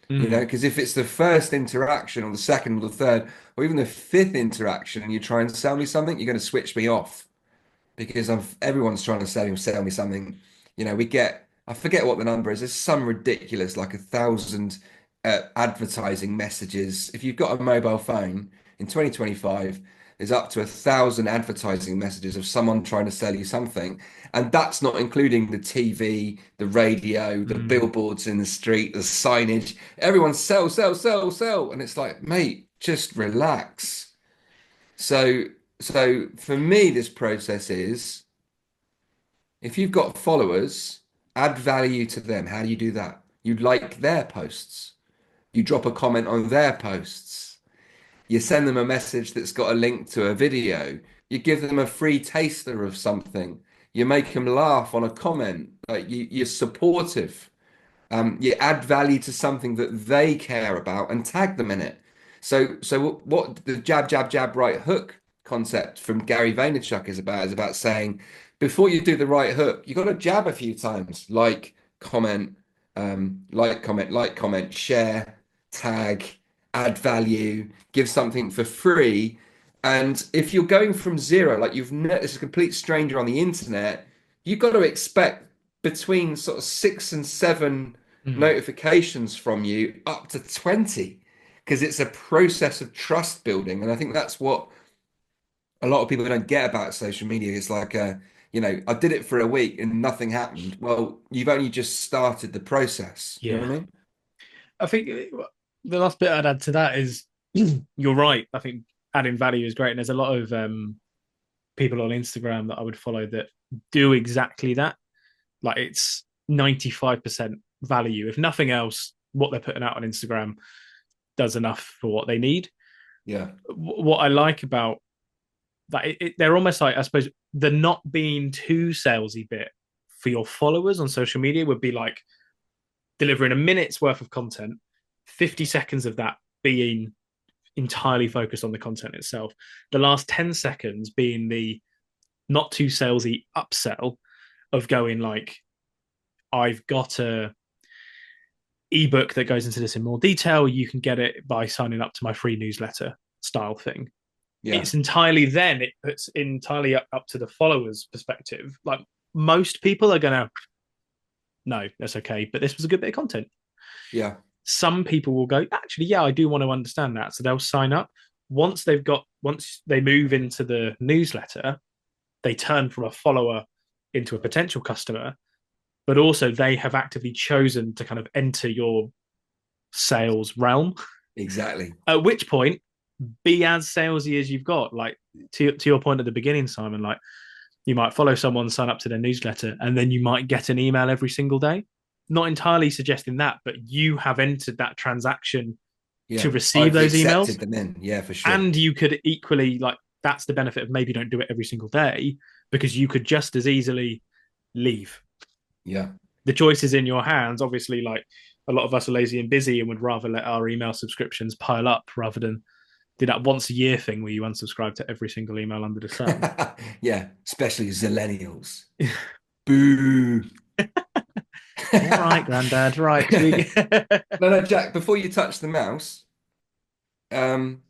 Mm. Because if it's the first interaction or the second or the third or even the fifth interaction and you try and sell me something, you're going to switch me off because everyone's trying to sell me something. We get I forget what the number is. There's some ridiculous like 1,000 advertising messages. If you've got a mobile phone in 2025, there's up to 1,000 advertising messages of someone trying to sell you something, and that's not including the TV, the radio, the Mm. billboards in the street, the signage. Everyone sell, sell, sell, sell, and it's like, mate, just relax. So, so for me, this process is if you've got followers, add value to them. How do you do that? You like their posts. You drop a comment on their posts. You send them a message that's got a link to a video. You give them a free taster of something. You make them laugh on a comment. Like you're supportive. You add value to something that they care about and tag them in it. So what the jab, jab, jab, right hook concept from Gary Vaynerchuk is about saying before you do the right hook, you got to jab a few times, like, comment, share, tag, add value, give something for free. And if you're going from zero, like you've met this complete stranger on the internet, you've got to expect between sort of 6 and 7 Mm. notifications from you up to 20 because it's a process of trust building. And I think that's what a lot of people don't get about social media. It's like, I did it for a week and nothing happened. Well, you've only just started the process. You know Yeah. what I mean? I think the last bit I'd add to that is you're right. I think adding value is great. And there's a lot of people on Instagram that I would follow that do exactly that. Like it's 95% value. If nothing else, what they're putting out on Instagram does enough for what they need. Yeah. What I like about that, they're almost like, I suppose, the not being too salesy bit for your followers on social media would be like delivering a minute's worth of content, 50 seconds of that being entirely focused on the content itself. The last 10 seconds being the not too salesy upsell of going like, I've got a ebook that goes into this in more detail. You can get it by signing up to my free newsletter style thing. Yeah. It's entirely then it puts entirely up to the followers' perspective. Like most people are gonna, no, that's okay, but this was a good bit of content. Yeah. Some people will go, actually, yeah, I do want to understand that. So they'll sign up. Once they move into the newsletter, they turn from a follower into a potential customer, but also they have actively chosen to kind of enter your sales realm. Exactly. At which point, be as salesy as you've got. Like to your point at the beginning, Simon, like you might follow someone, sign up to their newsletter, and then you might get an email every single day. Not entirely suggesting that, but you have entered that transaction to Yeah. receive I've those emails. accepted them in. Yeah, for sure. And you could equally, like, that's the benefit of maybe don't do it every single day because you could just as easily leave. Yeah. The choice is in your hands. Obviously, like a lot of us are lazy and busy and would rather let our email subscriptions pile up rather than do that once a year thing where you unsubscribe to every single email under the sun. Yeah. Especially Zillennials. Boo. Yeah, right, Grandad. Right. No, no, Jack, before you touch the mouse, um,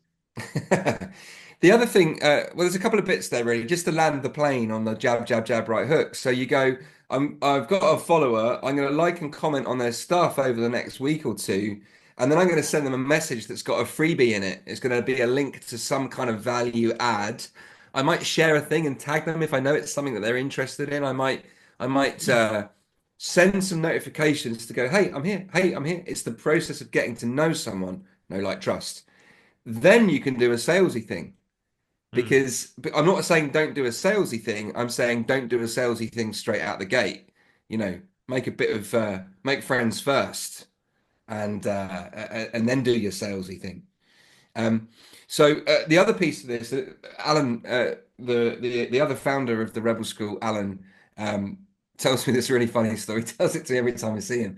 the other thing, well, there's a couple of bits there really, just to land the plane on the jab, jab, jab, right hook. So you go, I've got a follower, I'm going to like and comment on their stuff over the next week or two, and then I'm going to send them a message that's got a freebie in it. It's going to be a link to some kind of value add. I might share a thing and tag them if I know it's something that they're interested in. I might Send some notifications to go, hey, I'm here. Hey, I'm here. It's the process of getting to know someone, know, like, trust. Then you can do a salesy thing. Mm. Because but I'm not saying don't do a salesy thing. I'm saying don't do a salesy thing straight out the gate. You know, make a bit of make friends first, and then do your salesy thing. Um, so the other piece of this, Alan, the other founder of the Rebel School, Alan, um, tells me this really funny story. He tells it to me every time I see him,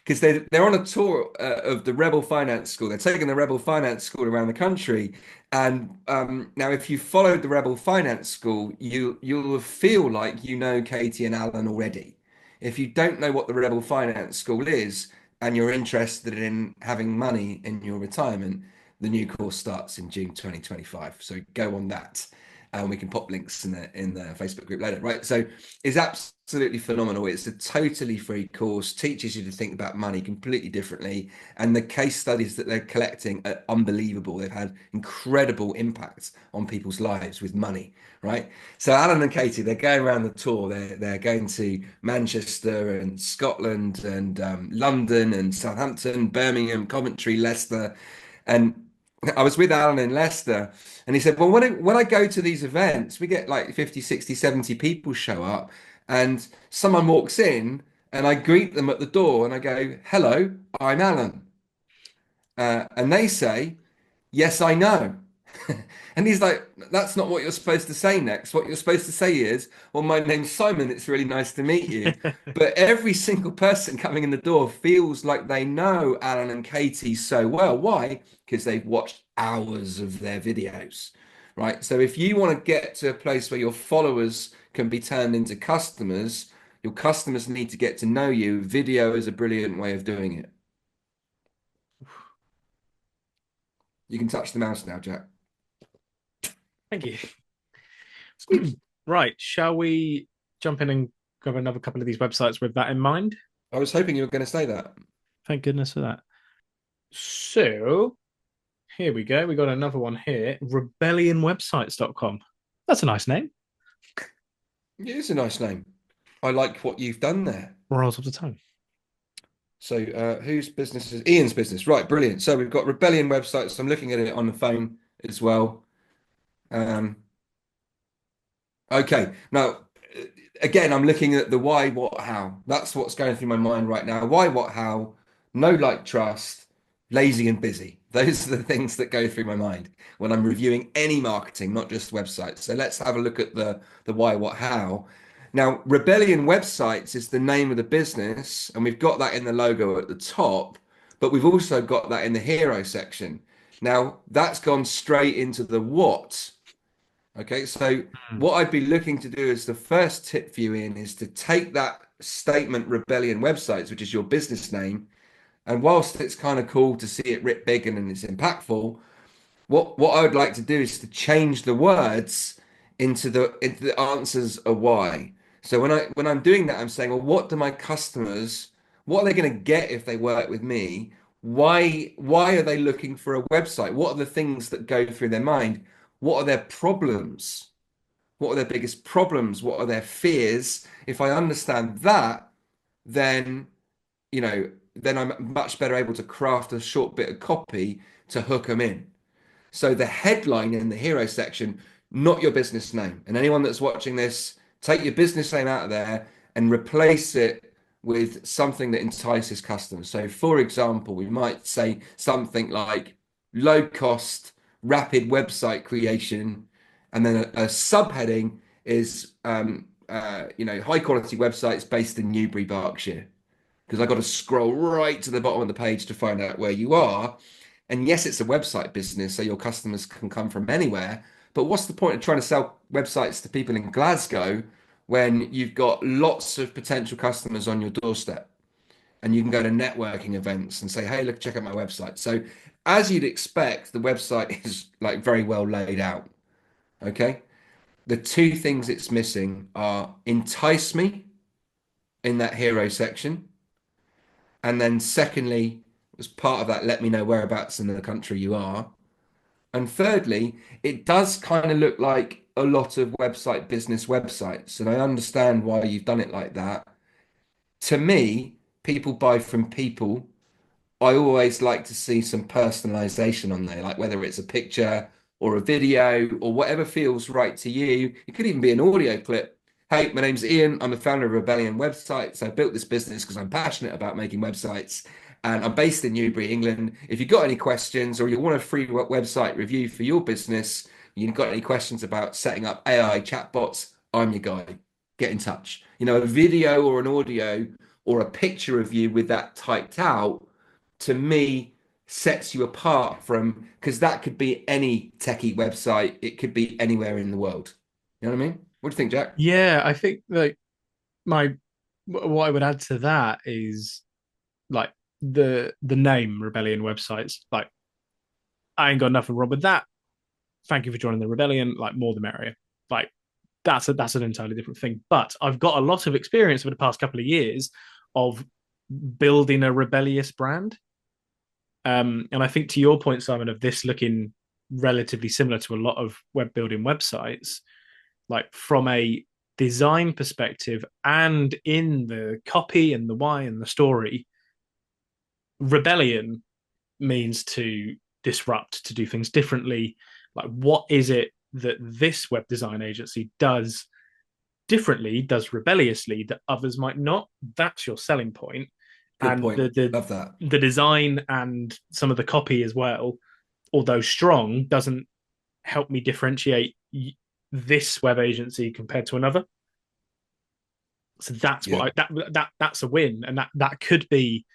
because they're on a tour of the Rebel Finance School. They're taking the Rebel Finance School around the country, and now if you followed the Rebel Finance School, you'll feel like you know Katie and Alan already. If you don't know what the Rebel Finance School is, and you're interested in having money in your retirement, the new course starts in June 2025. So go on that. And we can pop links in the Facebook group later, right? So it's absolutely phenomenal. It's a totally free course, teaches you to think about money completely differently. And the case studies that they're collecting are unbelievable. They've had incredible impacts on people's lives with money, right? So Alan and Katie, they're going around the tour. They're going to Manchester and Scotland and London and Southampton, Birmingham, Coventry, Leicester. And I was with Alan in Leicester, and he said, well, when I go to these events, we get like 50, 60, 70 people show up, and someone walks in, and I greet them at the door, and I go, hello, I'm Alan. And they say, yes, I know. And he's like, that's not what you're supposed to say next. What you're supposed to say is, well, my name's Simon. It's really nice to meet you. But every single person coming in the door feels like they know Alan and Katie so well. Why? Because they've watched hours of their videos, right? So if you want to get to a place where your followers can be turned into customers, your customers need to get to know you. Video is a brilliant way of doing it. You can touch the mouse now, Jack. Thank you. It's good. Right, shall we jump in and grab another couple of these websites with that in mind? I was hoping you were going to say that. Thank goodness for that. So here we go. We got another one here, rebellionwebsites.com. That's a nice name. It is a nice name. I like what you've done there. Rolls off the tongue. So, whose business is Ian's business? Right, brilliant. So we've got Rebellion websites. I'm looking at it on the phone as well. Um, okay, now again, I'm looking at the why, what, how. That's what's going through my mind right now. Why, what, how? No, like, trust, lazy and busy. Those are the things that go through my mind when I'm reviewing any marketing, not just websites. So let's have a look at the why, what, how. Now, Rebellion Websites is the name of the business, and we've got that in the logo at the top, but we've also got that in the hero section. Now, that's gone straight into the what. Okay, so Mm. what I'd be looking to do as the first tip for you, Ian, is to take that statement Rebellion Websites, which is your business name, and whilst it's kind of cool to see it writ big and it's impactful, what I would like to do is to change the words into the answers of why. So when I'm doing that, I'm saying, well, what do my customers, what are they going to get if they work with me? Why are they looking for a website? What are the things that go through their mind? What are their problems? What are their biggest problems? What are their fears? If I understand that, then then I'm much better able to craft a short bit of copy to hook them in. So the headline in the hero section, not your business name. And anyone that's watching this, take your business name out of there and replace it with something that entices customers. So for example, we might say something like low cost, rapid website creation. And then a subheading is, high quality websites based in Newbury, Berkshire, because I got to scroll right to the bottom of the page to find out where you are. And yes, it's a website business, so your customers can come from anywhere. But what's the point of trying to sell websites to people in Glasgow when you've got lots of potential customers on your doorstep? And you can go to networking events and say, hey, look, check out my website. So as you'd expect, the website is like very well laid out. Okay. The two things it's missing are entice me in that hero section. And then secondly, as part of that, let me know whereabouts in the country you are. And thirdly, it does kind of look like a lot of website business websites. And I understand why you've done it like that. To me, people buy from people. I always like to see some personalization on there, like whether it's a picture or a video or whatever feels right to you. It could even be an audio clip. Hey, my name's Ian. I'm the founder of Rebellion Websites. I built this business because I'm passionate about making websites and I'm based in Newbury, England. If you've got any questions or you want a free website review for your business, you've got any questions about setting up AI chatbots, I'm your guy. Get in touch. A video or an audio or a picture of you with that typed out to me sets you apart from because that could be any techie website, it could be anywhere in the world. You know what I mean? What do you think, Jack? Yeah, I think like my what I would add to that is like the name Rebellion websites. Like I ain't got nothing wrong with that. Thank you for joining the Rebellion. Like more the merrier. Like that's an entirely different thing. But I've got a lot of experience over the past couple of years of building a rebellious brand. And I think to your point, Simon, of this looking relatively similar to a lot of web building websites, like from a design perspective and in the copy and the why and the story, rebellion means to disrupt, to do things differently. Like, what is it that this web design agency does differently, does rebelliously that others might not? That's your selling point. Good And point. the Love that. the design and some of the copy as well, although strong, doesn't help me differentiate this web agency compared to another. So that's Yeah. what that's a win, and that could be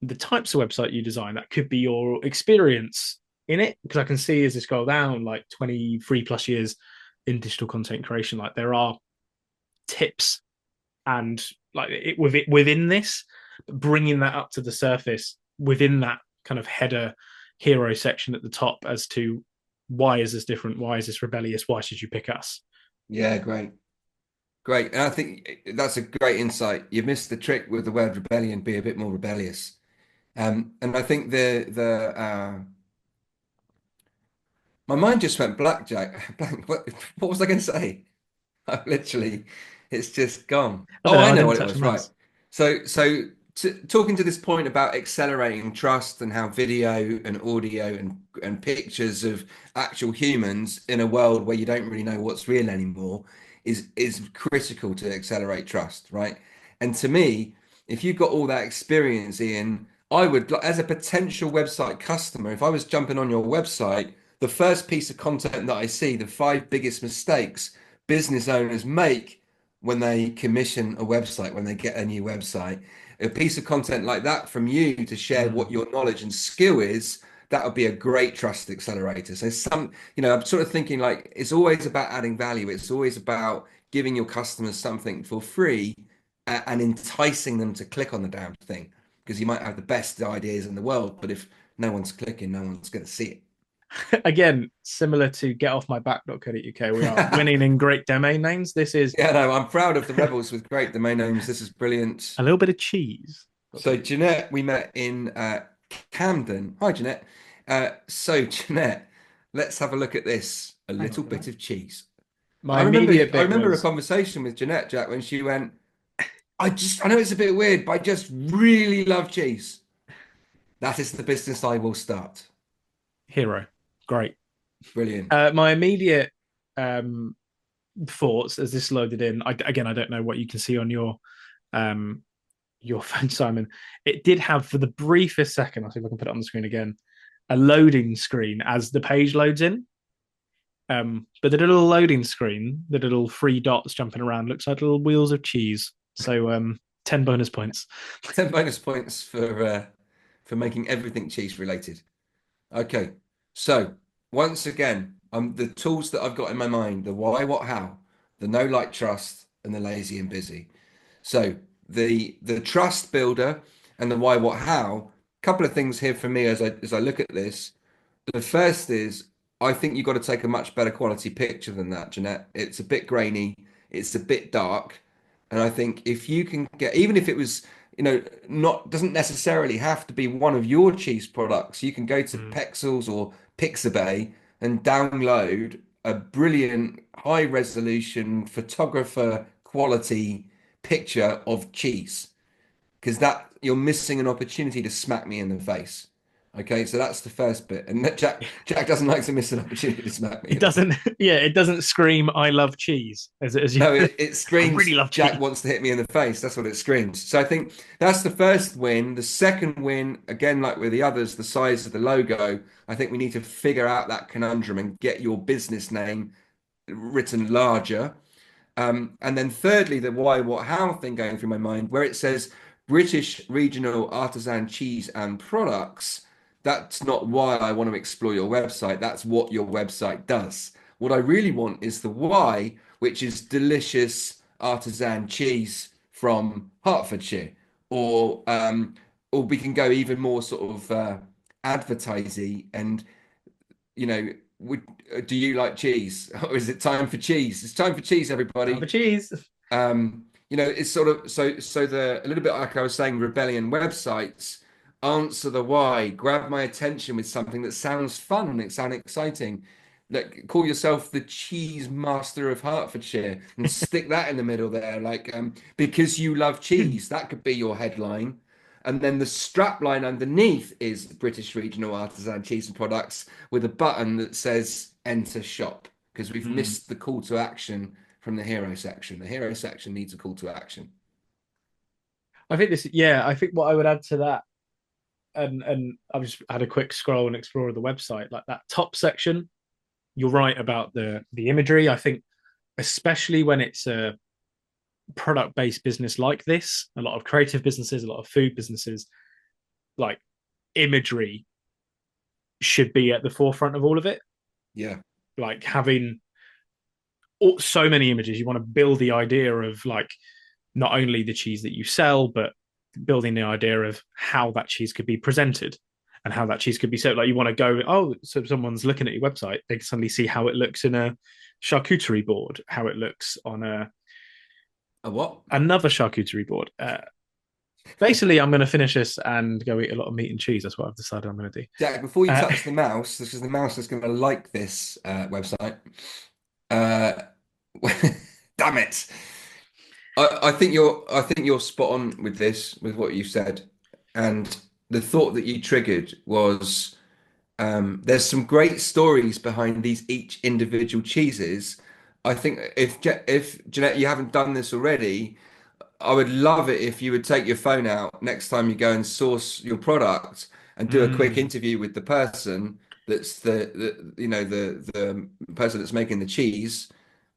the types of website you design. That could be your experience in it, because I can see as this scroll down, like 23 plus years in digital content creation, like there are tips and like within this, bringing that up to the surface within that kind of header hero section at the top as to why is this different, why is this rebellious, why should you pick us? Yeah, great. Great. And I think that's a great insight. You missed the trick with the word rebellion, be a bit more rebellious. And I think the my mind just went black, Jack. Blank. What was I going to say? Literally, it's just gone. I don't Oh, know, I I know didn't what it touch the was. Right. mouse. So talking to this point about accelerating trust and how video and audio and pictures of actual humans in a world where you don't really know what's real anymore is critical to accelerate trust, right? And to me, if you've got all that experience, Ian, I would, as a potential website customer, if I was jumping on your website, the first piece of content that I see, the five biggest mistakes business owners make when they commission a website, when they get a new website. A piece of content like that from you to share what Mm. your knowledge and skill is, that would be a great trust accelerator. So I'm sort of thinking like it's always about adding value. It's always about giving your customers something for free and enticing them to click on the damn thing. Because you might have the best ideas in the world, but if no one's clicking, no one's going to see Again, similar to getoffmyback.co.uk, we are it. winning in great domain names. This is Yeah, no, I'm proud of the Rebels with great domain names. This is brilliant. a little bit of cheese. So Jeanette, we met in Camden. Hi, Jeanette. Jeanette, let's have a look at this. A Hang on little a minute. bit of cheese. My I remember immediate I bit remember a was conversation with Jeanette, Jack, when she went, I know it's a bit weird, but I just really love cheese. That is the business I will start. hero. Great. Brilliant. My immediate um, thoughts as this loaded in. Again, I don't know what you can see on um, your phone, Simon. It did have for the briefest second. I'll see if I can put it on the screen again. A loading screen as the page loads in. But the little loading screen, the little three dots jumping around, looks like little wheels of cheese. So 10 bonus points. 10 bonus points for making everything cheese related. Okay, so once again, the tools that I've got in my mind, the why, what, how, the know, like, trust, and the lazy and busy. So the trust builder and the why, what, how, couple of things here for me as I look at this. The first is I think you've got to take a much better quality picture than that, Jeanette. It's a bit grainy, it's a bit dark. And I think if you can get, even if it was, not doesn't necessarily have to be one of your cheese products, you can go to Mm. Pexels or Pixabay and download a brilliant high resolution photographer quality picture of cheese. because that you're missing an opportunity to smack me in the face. Okay, so that's the first bit. And Jack doesn't like to miss an opportunity to smack me It in the face. doesn't. Yeah, it doesn't scream "I love cheese" as you. No, it I really screams love Jack cheese. wants to hit me in the face. That's what it screams. So I think that's the first win. The second win, again, like with the others, the size of the logo, I think we need to figure out that conundrum and get your business name written larger. And then thirdly, the why, what, how thing going through my mind, where it says British regional artisan cheese and products. That's not why I want to explore your website. That's what your website does. What I really want is the why, which is delicious artisan cheese from Hertfordshire, or we can go even more sort of advertising and would do you like cheese? Or is it time for cheese? It's time for cheese, Time for everybody. cheese. It's sort of so the a little bit like I was saying, rebellion websites answer the why, grab my attention with something that sounds fun and it sounds exciting. Like call yourself the cheese master of Hertfordshire and stick that in the middle there, like because you love cheese. That could be your headline. And then the strap line underneath is British regional artisan cheese and products with a button that says enter shop because we've Mm. missed the call to action from the hero section. The hero section needs a call to action. I think this. Yeah, I think what I would add to that, and I've just had a quick scroll and explore of the website, like that top section. You're right about the imagery. I think, especially when it's a product based business like this, a lot of creative businesses, a lot of food businesses, like imagery should be at the forefront of all of it. Yeah. Like having so many images, you want to build the idea of like not only the cheese that you sell, but building the idea of how that cheese could be presented and how that cheese could be sold. Like you want to go, oh, so someone's looking at your website, they can suddenly see how it looks in a charcuterie board, how it looks on A what? another charcuterie board. Basically, I'm going to finish this and go eat a lot of meat and cheese. That's what I've decided I'm going to do. Jack, before you Uh, touch the mouse, this is the mouse that's going to like this website. Uh, damn it. I think you're spot on with this, with what you said. And the thought that you triggered was there's some great stories behind these each individual cheeses. I think if Jeanette, you haven't done this already, I would love it if you would take your phone out next time you go and source your product and do a quick mm, interview with the person that's the person that's making the cheese,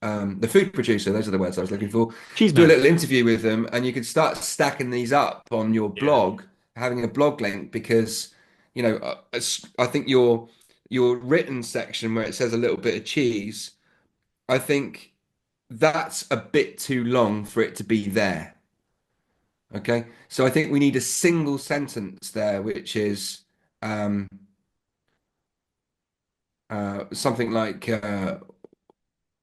the food producer. Those are the words I was looking for. cheese Do a man. little interview with them, and you could start stacking these up on your Yeah. blog, having a blog link because I think your written section where it says a little bit of cheese, I think that's a bit too long for it to be there. Okay, so I think we need a single sentence there, which is something like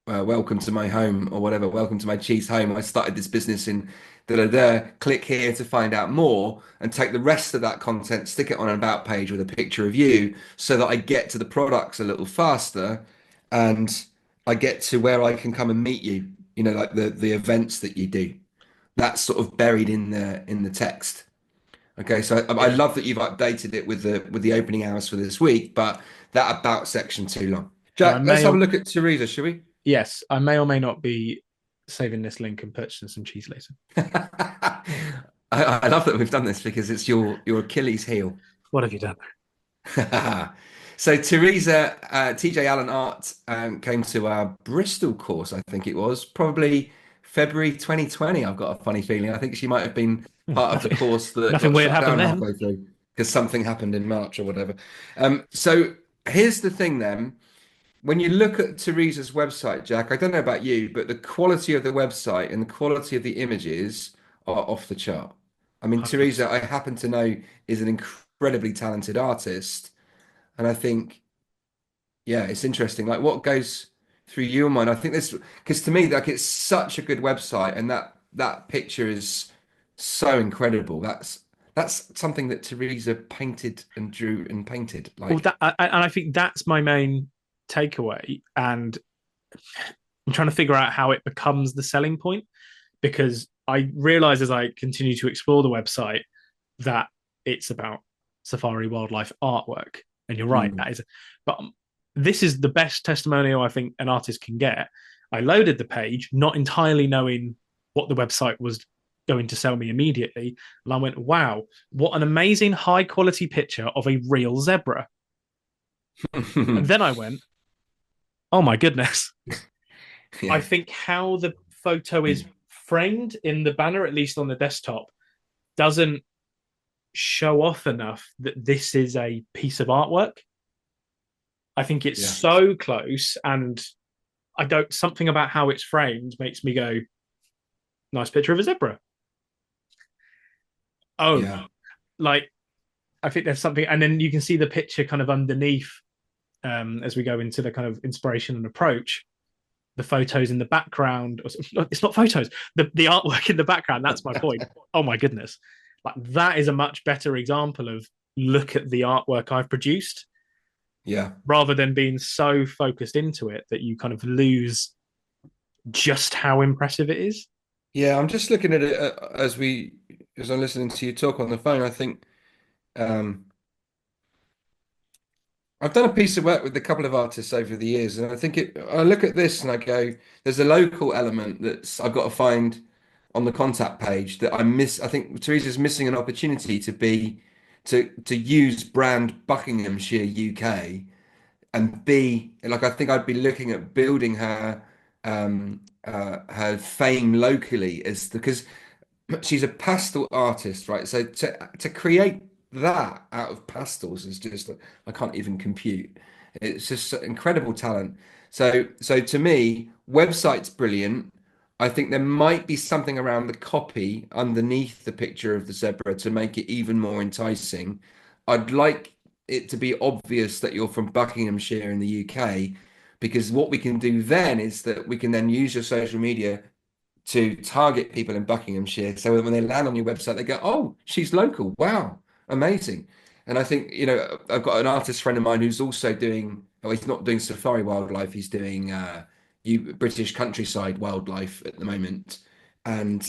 "Welcome to my home" or whatever. "Welcome to my cheese home. I started this business in da da da. Click here to find out more," and take the rest of that content, stick it on an about page with a picture of you, so that I get to the products a little faster, and I get to where I can come and meet you. Like the events that you do. That's sort of buried in the text. Okay, so I Yeah. love that you've updated it with the opening hours for this week, but that about section too long. And I Jack, let's may have a or look at Teresa, shall we? yes, I may or may not be saving this link and purchasing some cheese later. I love that we've done this because it's your Achilles heel. What have you done? So Teresa, TJ Allen Art came to our Bristol course, I think it was, probably February 2020. I've got a funny feeling. I think she might have been part of the Nothing, course that nothing got weird shut happened down then. halfway through because something happened in March or whatever. So here's the thing then. When you look at Teresa's website, Jack, I don't know about you, but the quality of the website and the quality of the images are off the chart. I mean, Teresa, 100%. I happen to know is an incredibly talented artist. And I think, yeah, it's interesting. Like what goes through your mind? I think this, because to me, like it's such a good website and that picture is so incredible. That's something that Teresa painted and drew and painted. Well, Like, and I think that's my main takeaway. And I'm trying to figure out how it becomes the selling point because I realized as I continue to explore the website that it's about safari wildlife artwork. And you're right, Mm. that is, but this is the best testimonial I think an artist can get. I loaded the page, not entirely knowing what the website was going to sell me immediately. And I went, wow, what an amazing high quality picture of a real zebra. And then I went, oh my goodness. I Yeah, think how the photo is framed in the banner, at least on the desktop, doesn't show off enough that this is a piece of artwork. I think it's yeah, so close, and I don't. Something about how it's framed makes me go, "Nice picture of a zebra." Oh, yeah, like I think there's something, and then you can see the picture kind of underneath as we go into the kind of inspiration and approach. The photos in the background, it's not photos, the artwork in the background. That's my point. Oh my goodness, like that is a much better example of look at the artwork I've produced yeah. rather than being so focused into it that you kind of lose just how impressive it is. Yeah, I'm just looking at it as I'm listening to you talk on the phone. I think um, I've done a piece of work with a couple of artists over the years, and I look at this and I go, there's a local element that's I've got to find on the contact page that I miss. I think Teresa's missing an opportunity to use brand Buckinghamshire UK and be like I think I'd be looking at building her fame locally as because she's a pastel artist, right? So to create that out of pastels is just I can't even compute. It's just incredible talent. So to me, website's brilliant. I think there might be something around the copy underneath the picture of the zebra to make it even more enticing. I'd like it to be obvious that you're from Buckinghamshire in the UK, because what we can do then is that we can then use your social media to target people in Buckinghamshire. So when they land on your website, they go, "Oh, she's local. Wow, amazing." And I think, I've got an artist friend of mine who's also doing, oh, he's not doing safari wildlife, he's doing British countryside wildlife at the moment. And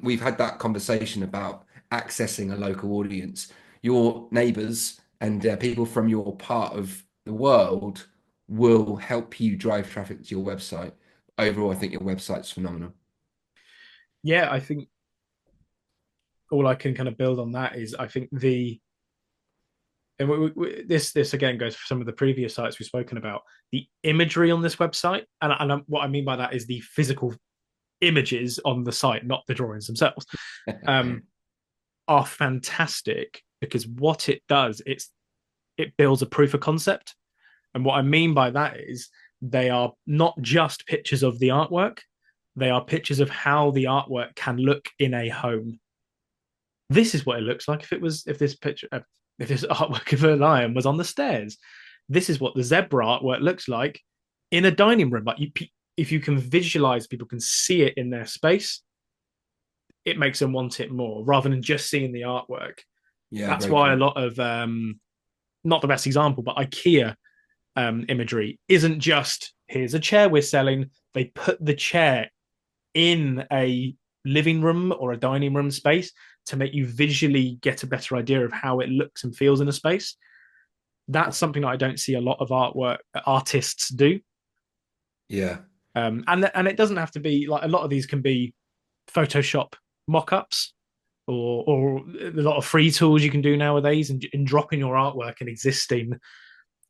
we've had that conversation about accessing a local audience. Your neighbors and people from your part of the world will help you drive traffic to your website. Overall, I think your website's phenomenal. Yeah, I think all I can kind of build on that is I think the and this again goes for some of the previous sites we've spoken about the imagery on this website, and what I mean by that is the physical images on the site, not the drawings themselves, um, are fantastic because what it does, it builds a proof of concept. And what I mean by that is they are not just pictures of the artwork, they are pictures of how the artwork can look in a home. This is what it looks like if this picture if this artwork of a lion was on the stairs. This is what the zebra artwork looks like in a dining room. Like if you can visualize, people can see it in their space. It makes them want it more rather than just seeing the artwork. Yeah, That's very why a true. lot of not the best example, but IKEA imagery isn't just here's a chair we're selling. They put the chair in a living room or a dining room space to make you visually get a better idea of how it looks and feels in a space. That's something that I don't see a lot of artwork artists do. Yeah, And it doesn't have to be like a lot of these can be Photoshop mock-ups or a lot of free tools you can do nowadays and dropping your artwork in existing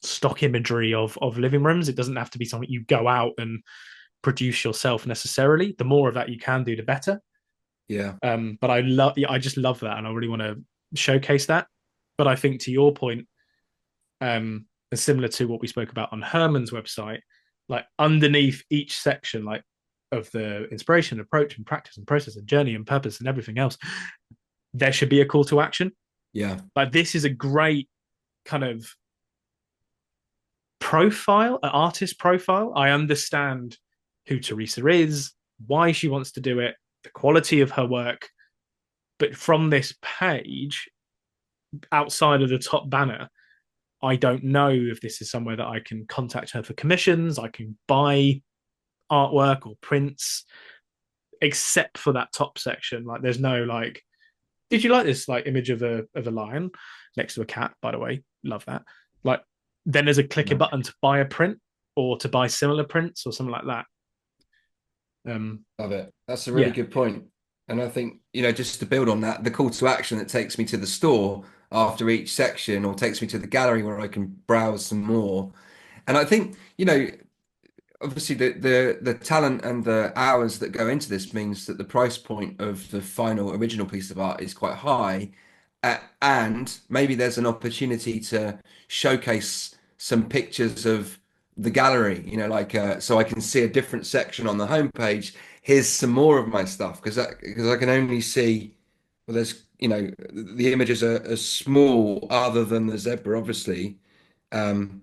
stock imagery of living rooms. It doesn't have to be something you go out and produce yourself necessarily. The more of that you can do, the better. yeah, But I just love that, and I really want to showcase that. But I think to your point, and similar to what we spoke about on Herman's website, like underneath each section, like of the inspiration, approach, and practice, and process, and journey, and purpose, and everything else, there should be a call to action. yeah, Like this is a great kind of profile, an artist profile. I understand who Teresa is, why she wants to do it, the quality of her work. But from this page, outside of the top banner, I don't know if this is somewhere that I can contact her for commissions. I can buy artwork or prints. except for that top section. Like there's no like, did you like this like image of a lion next to a cat, by the way? Love that. Like then there's a click a No. button to buy a print or to buy similar prints or something like that. Love it. That's a really Yeah. good point. And I think, just to build on that, the call to action that takes me to the store after each section or takes me to the gallery where I can browse some more. And I think, obviously the talent and the hours that go into this means that the price point of the final original piece of art is quite high. And maybe there's an opportunity to showcase some pictures of the gallery, like so I can see a different section on the homepage. Here's some more of my stuff because I can only see, well, there's, the images are small other than the zebra, obviously. Um,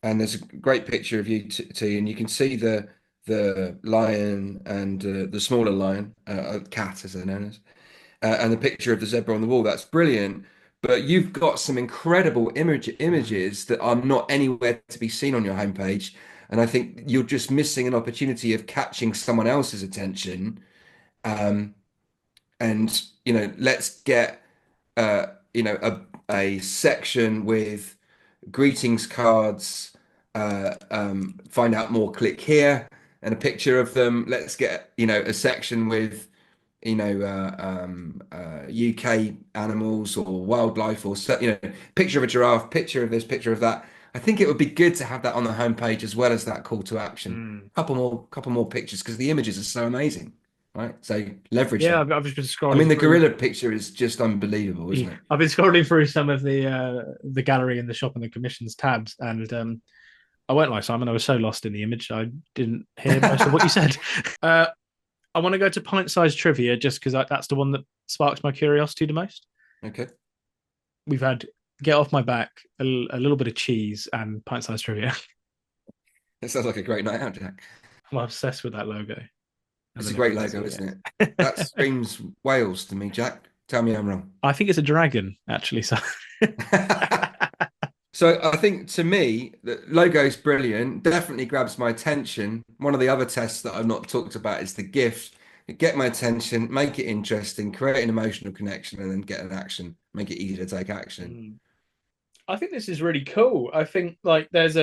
and there's a great picture of you, T, and you can see the lion and the smaller lion, cat as they're known as, and the picture of the zebra on the wall. That's brilliant. But you've got some incredible images that are not anywhere to be seen on your homepage. And I think you're just missing an opportunity of catching someone else's attention. Um, and let's get a section with greetings cards, find out more, click here, and a picture of them. Let's get, a section with, UK animals or wildlife or, picture of a giraffe, picture of this, picture of that. I think it would be good to have that on the homepage as well as that call to action. Mm. Couple more pictures because the images are so amazing, right? So leverage Yeah, that. I've just been I scrolling mean, the through. gorilla picture is just unbelievable, isn't it? I've been scrolling through some of the gallery and the shop and the commissions tabs, and I won't lie, Simon, I was so lost in the image I didn't hear most of what you said. Uh, I want to go to pint-sized trivia just because that's the one that sparks my curiosity the most. Okay. We've had get off my back, a little bit of cheese, and pint-sized trivia. It sounds like a great night out, Jack. I'm obsessed with that logo. I It's don't a know if great you can logo, see isn't it? That it. screams Wales to me, Jack. Tell me I'm wrong. I think it's a dragon, actually. So So I think to me, the logo's brilliant, definitely grabs my attention. One of the other tests that I've not talked about is the gift. Get my attention, make it interesting, create an emotional connection, and then get an action. Make it easy to take action. I think this is really cool. I think like there's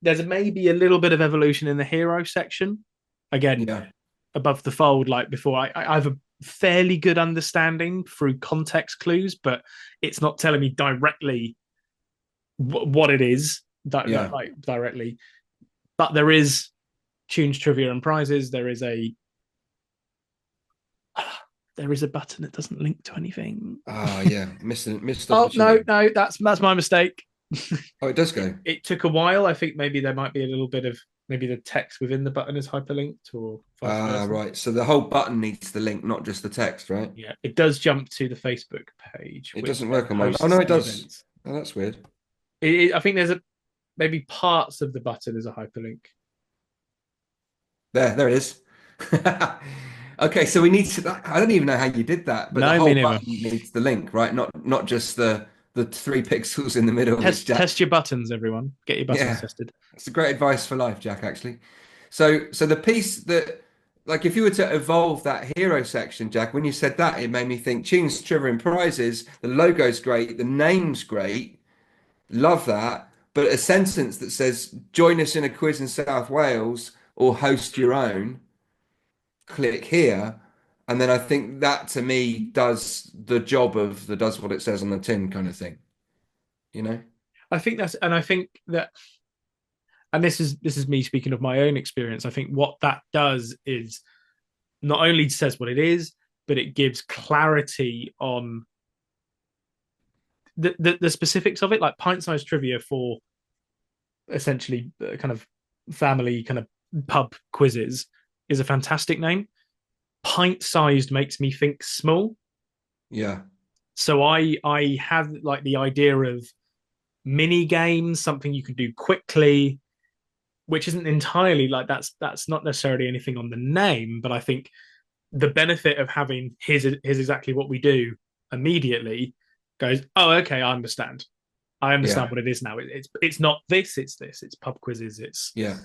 maybe a little bit of evolution in the hero section. Again, Yeah, above the fold, like before, I have a fairly good understanding through context clues, but it's not telling me directly what it is yeah. like directly. But there is tunes, trivia, and prizes. There is a button that doesn't link to anything. Ah, yeah. Missed Oh no, opportunity. no, that's my mistake. Oh, it does go. It took a while. I think maybe there might be a little bit of maybe the text within the button is hyperlinked or vice Ah, versa. right. So the whole button needs the link, not just the text, right? Yeah, it does jump to the Facebook page, It which doesn't then work on my. Oh hosts no, it the does. events. Oh, that's weird. I think there's a maybe parts of the button is a hyperlink. There it is. Okay, so we need to. I don't even know how you did that, but the No, me whole neither. button needs the link, right? Not just the 3 pixels in the middle, which Jack. Test your buttons, everyone. Get your buttons Yeah, tested. that's a great advice for life, Jack. Actually, so the piece that, like, if you were to evolve that hero section, Jack, when you said that, it made me think tunes, trivia, and prizes. The logo's great, the name's great, love that. But a sentence that says "Join us in a quiz in South Wales" or "Host your own." Click here. And then I think that to me does the job of the does what it says on the tin kind of thing, you know? I think that, and this is me speaking of my own experience. I think what that does is not only says what it is, but it gives clarity on the specifics of it, like pint-sized trivia for essentially kind of family kind of pub quizzes is a fantastic name. Pint-sized makes me think small, Yeah. so I have like the idea of mini games, something you can do quickly, which isn't entirely like that's not necessarily anything on the name, but I think the benefit of having here's exactly what we do immediately goes, oh, okay, I understand Yeah. what it is now. It's not this, it's this, it's pub quizzes, it's Yeah.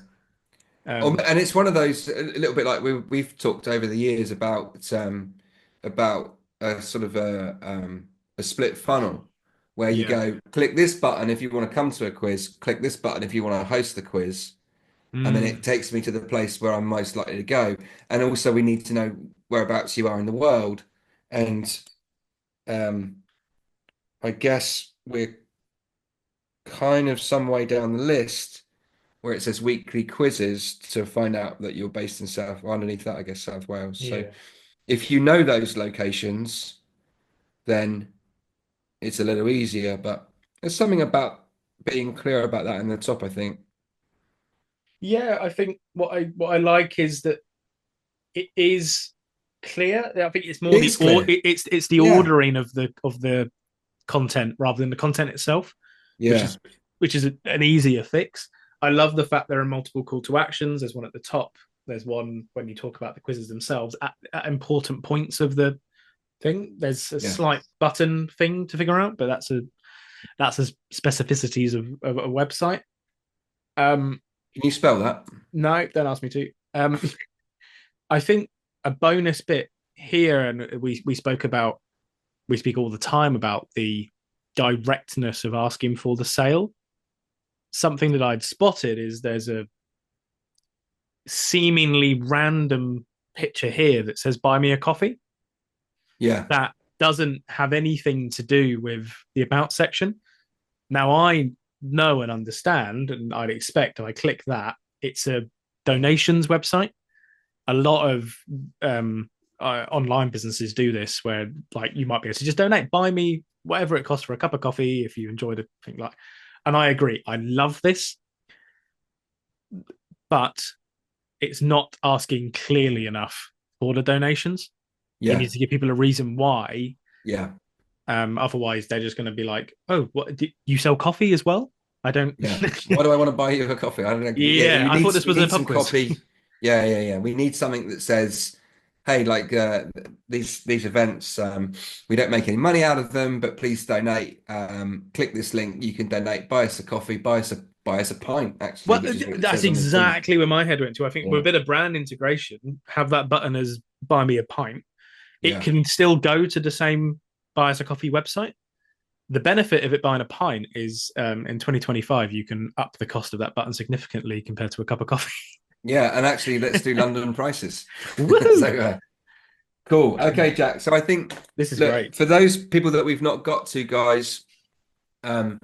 And it's one of those a little bit like we've talked over the years about a sort of a split funnel where you Yeah. go click this button if you want to come to a quiz, click this button if you want to host the quiz, and then it Mm. takes me to the place where I'm most likely to go. And also we need to know whereabouts you are in the world. And um, I guess we're kind of some way down the list where it says weekly quizzes to find out that you're based in South, well, underneath that, I guess, South Wales. So Yeah. if you know those locations, then it's a little easier. But there's something about being clear about that in the top, I think. Yeah, I think what I like is that it is clear. I think it's It more is clear. it's the Yeah. ordering of the content rather than the content itself, which Yeah. is an easier fix. I love the fact there are multiple call to actions. There's one at the top. There's one when you talk about the quizzes themselves at important points of the thing. There's a Yeah. slight button thing to figure out, but that's a specificities of a website. Um, Can you spell that? no, don't ask me to. I think a bonus bit here, and we speak all the time about the directness of asking for the sale. Something that I'd spotted is there's a seemingly random picture here that says "Buy me a coffee." Yeah. That doesn't have anything to do with the about section. Now I know and understand, and I'd expect if I click that, it's a donations website. A lot of online businesses do this, where like you might be able to just donate, buy me whatever it costs for a cup of coffee if you enjoyed a thing like. And I agree, I love this, but it's not asking clearly enough for the donations. It Yeah. needs to give people a reason why. Yeah. Otherwise, they're just going to be like, "Oh, what? You sell coffee as well? I don't." Yeah. Why do I want to buy you a coffee? I don't know. Yeah, Yeah, I thought this we was a need pub some quiz. copy. Yeah, yeah, yeah. We need something that says, hey, like these events, we don't make any money out of them, but please donate. Click this link. You can donate. Buy us a coffee. Buy us a pint, actually, Well, which is what it that's says on the tin. exactly where my head went to. I think with Yeah. a bit of brand integration, have that button as "Buy me a pint." It Yeah. can still go to the same "Buy us a coffee" website. The benefit of it buying a pint is in 2025 you can up the cost of that button significantly compared to a cup of coffee. Yeah. And actually, let's do London prices. So, Woohoo! cool. Okay, Um, Jack. So I think, this is look, great. for those people that we've not got to, guys, um,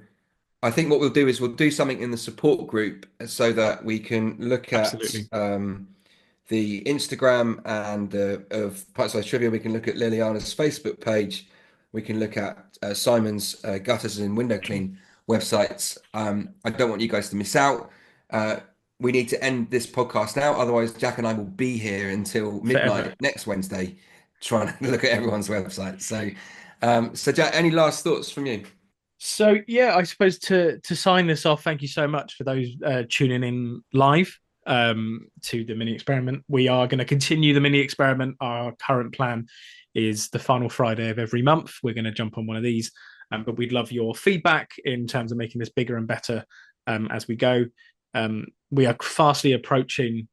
I think what we'll do is we'll do something in the support group so that we can look at Absolutely. the Instagram and of Pint Size Trivia. We can look at Liliana's Facebook page. We can look at Simon's Gutters and Window Clean websites. I don't want you guys to miss out. Uh, we need to end this podcast now. Otherwise, Jack and I will be here until Forever. midnight next Wednesday trying to look at everyone's website. So Jack, any last thoughts from you? So yeah, I suppose to sign this off, thank you so much for those tuning in live to the mini experiment. We are going to continue the mini experiment. Our current plan is the final Friday of every month. We're going to jump on one of these, but we'd love your feedback in terms of making this bigger and better as we go. We are fastly approaching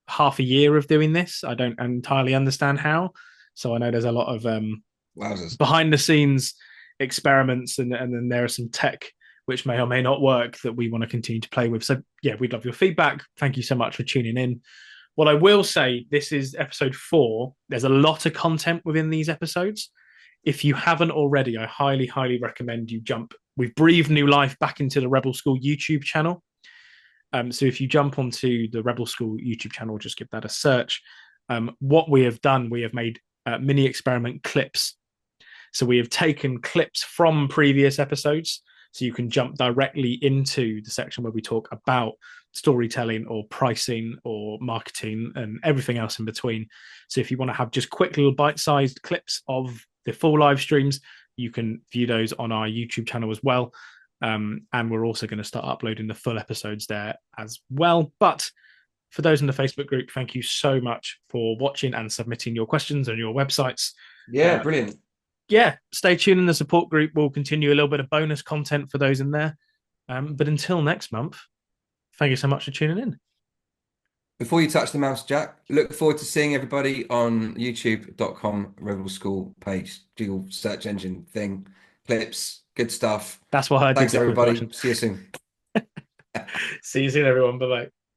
half a year of doing this. I don't entirely understand how, so I know there's a lot of Wowzers. behind the scenes experiments, and then there are some tech which may or may not work that we want to continue to play with. So yeah, we'd love your feedback. Thank you so much for tuning in. What I will say, this is episode 4. There's a lot of content within these episodes. If you haven't already, I highly recommend you jump. We've breathed new life back into the Rebel School YouTube channel. So if you jump onto the Rebel School YouTube channel, just give that a search. What we have done, we have made mini experiment clips. So we have taken clips from previous episodes. So you can jump directly into the section where we talk about storytelling or pricing or marketing and everything else in between. So if you want to have just quick little bite-sized clips of the full live streams, you can view those on our YouTube channel as well. And we're also going to start uploading the full episodes there as well. But for those in the Facebook group, thank you so much for watching and submitting your questions on your websites. Yeah, brilliant. Yeah, stay tuned in the support group. We'll continue a little bit of bonus content for those in there. But until next month, thank you so much for tuning in. before you touch the mouse, Jack, look forward to seeing everybody on youtube.com Rebel School page, Google search engine thing, clips, good stuff. That's why I did Thanks, the quick everybody. version. See you soon. See you soon, everyone. Bye bye.